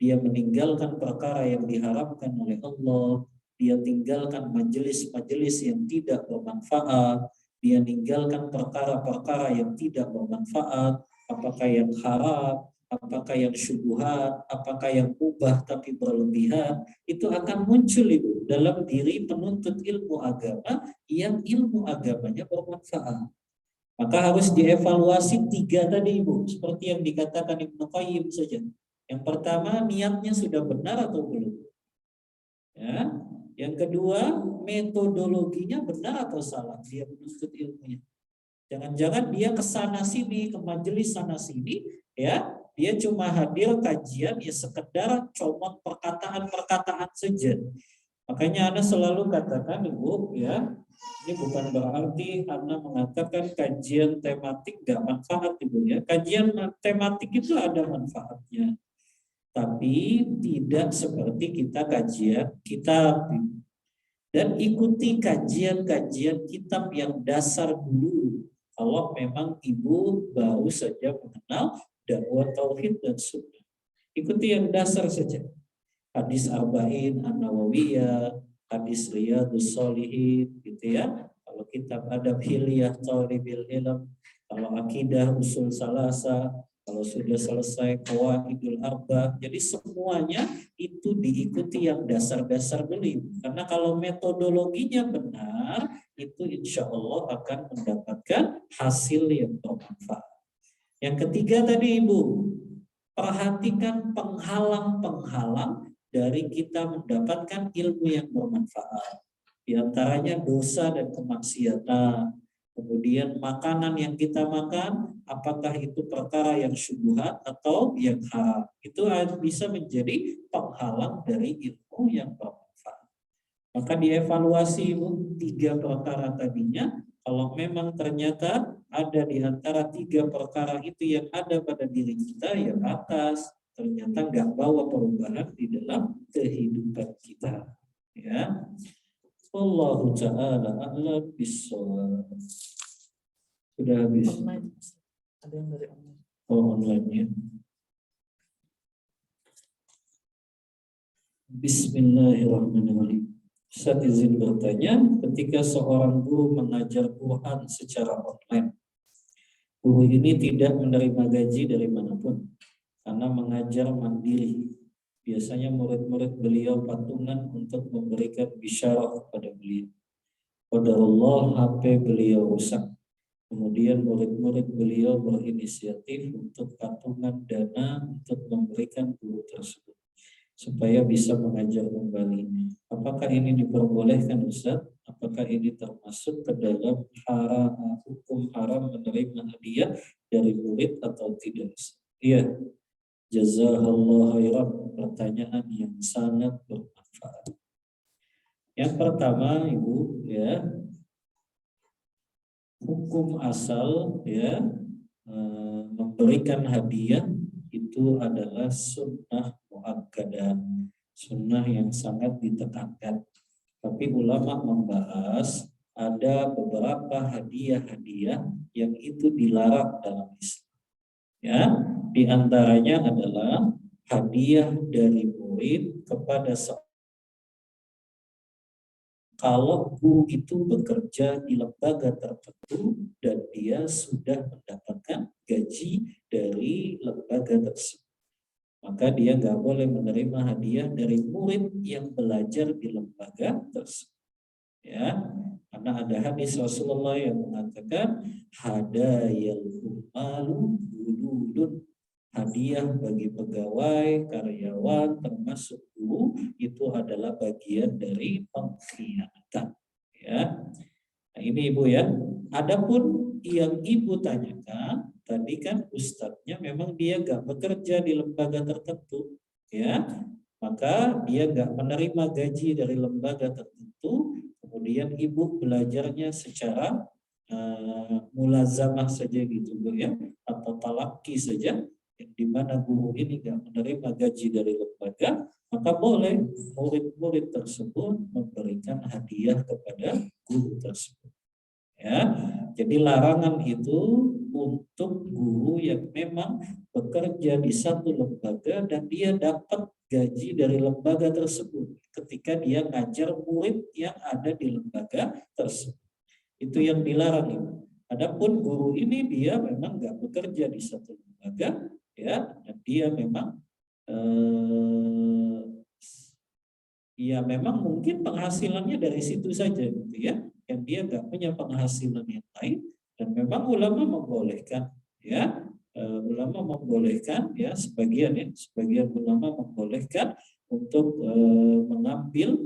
A: dia meninggalkan perkara yang diharapkan oleh Allah, dia tinggalkan majelis-majelis yang tidak bermanfaat, dia meninggalkan perkara-perkara yang tidak bermanfaat, apakah yang haram, apakah yang syubhat, apakah yang mubah tapi berlebihan, itu akan muncul Ibu dalam diri penuntut ilmu agama yang ilmu agamanya bermanfaat. Maka harus dievaluasi 3 tadi Ibu, seperti yang dikatakan Ibnu Qayyim saja. Yang pertama, niatnya sudah benar atau belum? Ya. Yang kedua, metodologinya benar atau salah dia menuntut ilmunya. Jangan-jangan dia ke sana sini, ke majelis sana sini, ya, dia cuma hadir kajian ya sekedar comot perkataan-perkataan saja. Makanya Anda selalu katakan Ibu, ya, ini bukan berarti Anda mengatakan kajian tematik gak manfaat Ibu ya. Kajian tematik itu ada manfaatnya. Tapi tidak seperti kita kajian kitab. Dan ikuti kajian-kajian kitab yang dasar dulu. Kalau memang Ibu baru saja mengenal dakwah tauhid dan sunnah. Ikuti yang dasar saja. Hadis Arba'in An-Nawawiyah, hadis Riyadhus Shalihin, gitu ya. Kalau kitab adab Hilyah Thalibil Ilm, kalau akidah usul salasa, kalau sudah selesai Qawaidul Arba, jadi semuanya itu diikuti yang dasar-dasar dulu. Karena kalau metodologinya benar, itu insya Allah akan mendapatkan hasil yang bermanfaat. Yang ketiga tadi Ibu, perhatikan penghalang-penghalang dari kita mendapatkan ilmu yang bermanfaat. Di antaranya dosa dan kemaksiatan, Kemudian makanan yang kita makan, apakah itu perkara yang syubhat atau yang haram. Itu bisa menjadi penghalang dari ilmu yang bermanfaat. Maka dievaluasi Ibu 3 perkara tadinya. Kalau memang ternyata ada di antara 3 perkara itu yang ada pada diri kita yang atas, ternyata nggak bawa perubahan di dalam kehidupan kita. Ya. Wallahu ta'ala a'lam bishawab. Sudah habis.
C: Online. Ada yang dari online.
A: Oh, online ya. Bismillahirrahmanirrahim. Saya izin bertanya, ketika seorang guru mengajar Quran secara online, guru ini tidak menerima gaji dari manapun karena mengajar mandiri. Biasanya murid-murid beliau patungan untuk memberikan bisyarah kepada beliau. Qadarullah HP beliau rusak. Kemudian murid-murid beliau berinisiatif untuk patungan dana untuk memberikan guru tersebut supaya bisa mengajar kembali. Apakah ini diperbolehkan Ustaz? Apakah ini termasuk ke dalam hukum haram menerima hadiah dari murid atau tidak? Iya. Jazakallahu khairan, pertanyaan yang sangat bermanfaat. Yang pertama Ibu ya, hukum asal ya memberikan hadiah itu adalah sunnah muakkadah, sunnah yang sangat ditekankan. Tapi ulama membahas ada beberapa hadiah-hadiah yang itu dilarang dalam Islam. Ya, di antaranya adalah hadiah dari murid kepada kalau guru itu bekerja di lembaga tertentu dan dia sudah mendapatkan gaji dari lembaga tersebut, maka dia nggak boleh menerima hadiah dari murid yang belajar di lembaga tersebut. Ya, karena ada hadis Rasulullah yang mengatakan hadayal ummalu gululun, hadiah bagi pegawai, karyawan, termasuk guru itu adalah bagian dari pengkhianatan. Ya, nah ini Ibu ya. Adapun yang Ibu tanyakan tadi kan ustadznya memang dia nggak bekerja di lembaga tertentu, ya, maka dia nggak menerima gaji dari lembaga tertentu. Kemudian Ibu belajarnya secara mulazamah saja gitu Bu ya, atau talaki saja, di mana guru ini nggak menerima gaji dari lembaga, maka boleh murid-murid tersebut memberikan hadiah kepada guru tersebut. Ya, jadi larangan itu untuk guru yang memang bekerja di satu lembaga dan dia dapat gaji dari lembaga tersebut ketika dia ngajar murid yang ada di lembaga tersebut. Itu yang dilarang Ibu. Adapun guru ini dia memang nggak bekerja di satu lembaga, ya, dan dia memang ya memang mungkin penghasilannya dari situ saja gitu ya, yang dia nggak punya penghasilan yang lain, dan memang ulama membolehkan ya, ulama membolehkan ya, sebagian ulama membolehkan untuk mengambil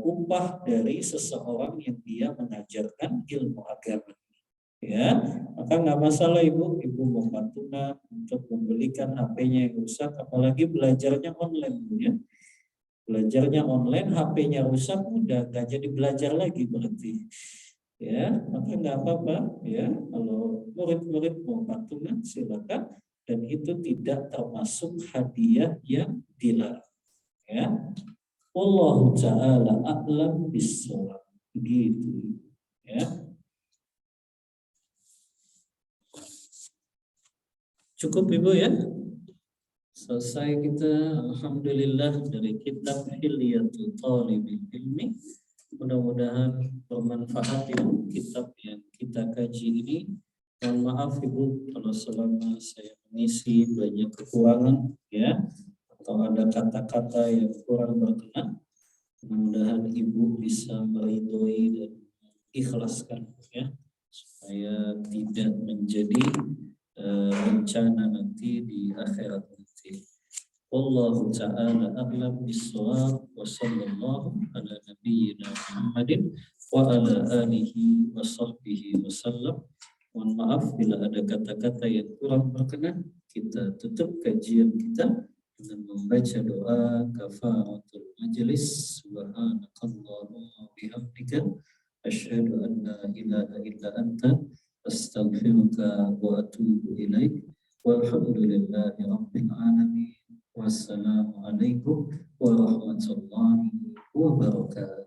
A: upah dari seseorang yang dia mengajarkan ilmu agama. Ya, maka nggak masalah Ibu mau patungan untuk membelikan HP-nya yang rusak, apalagi belajarnya online ya. Belajarnya online, HP-nya rusak, udah nggak jadi belajar lagi berarti. Ya, maka nggak apa-apa ya, kalau murid-murid mau patungan silakan, dan itu tidak termasuk hadiah yang dilarang. Ya, Wallahu ta'ala a'lam bishawab. Begitu. Ya. Cukup Ibu ya. Selesai kita, alhamdulillah, dari kitab Hilyatul Thalibil Ilmi. Mudah-mudahan bermanfaat ya kitab yang kita kaji ini. Mohon maaf Ibu kalau selama saya mengisi banyak kekurangan ya, atau ada kata-kata yang kurang berkenan. Mudah-mudahan Ibu bisa meridhoi dan ikhlaskan ya, supaya tidak menjadi bencana nanti di akhirat nanti. Wallahu ta'ala a'lam bishawab, wa sallallahu ala nabiyyina Muhammadin wa ala alihi wa sahbihi wasallam. Mohon maaf bila ada kata-kata yang kurang berkenan. Kita tutup kajian kita dengan membaca doa kafaratul majlis. Subhanakallahumma bihamdika asyhadu an la ilaha illa anta astaghfiruka wa atubu ilaik. Walhamdulillahi rabbil alamin. Wassalamualaikum warahmatullahi wabarakatuh.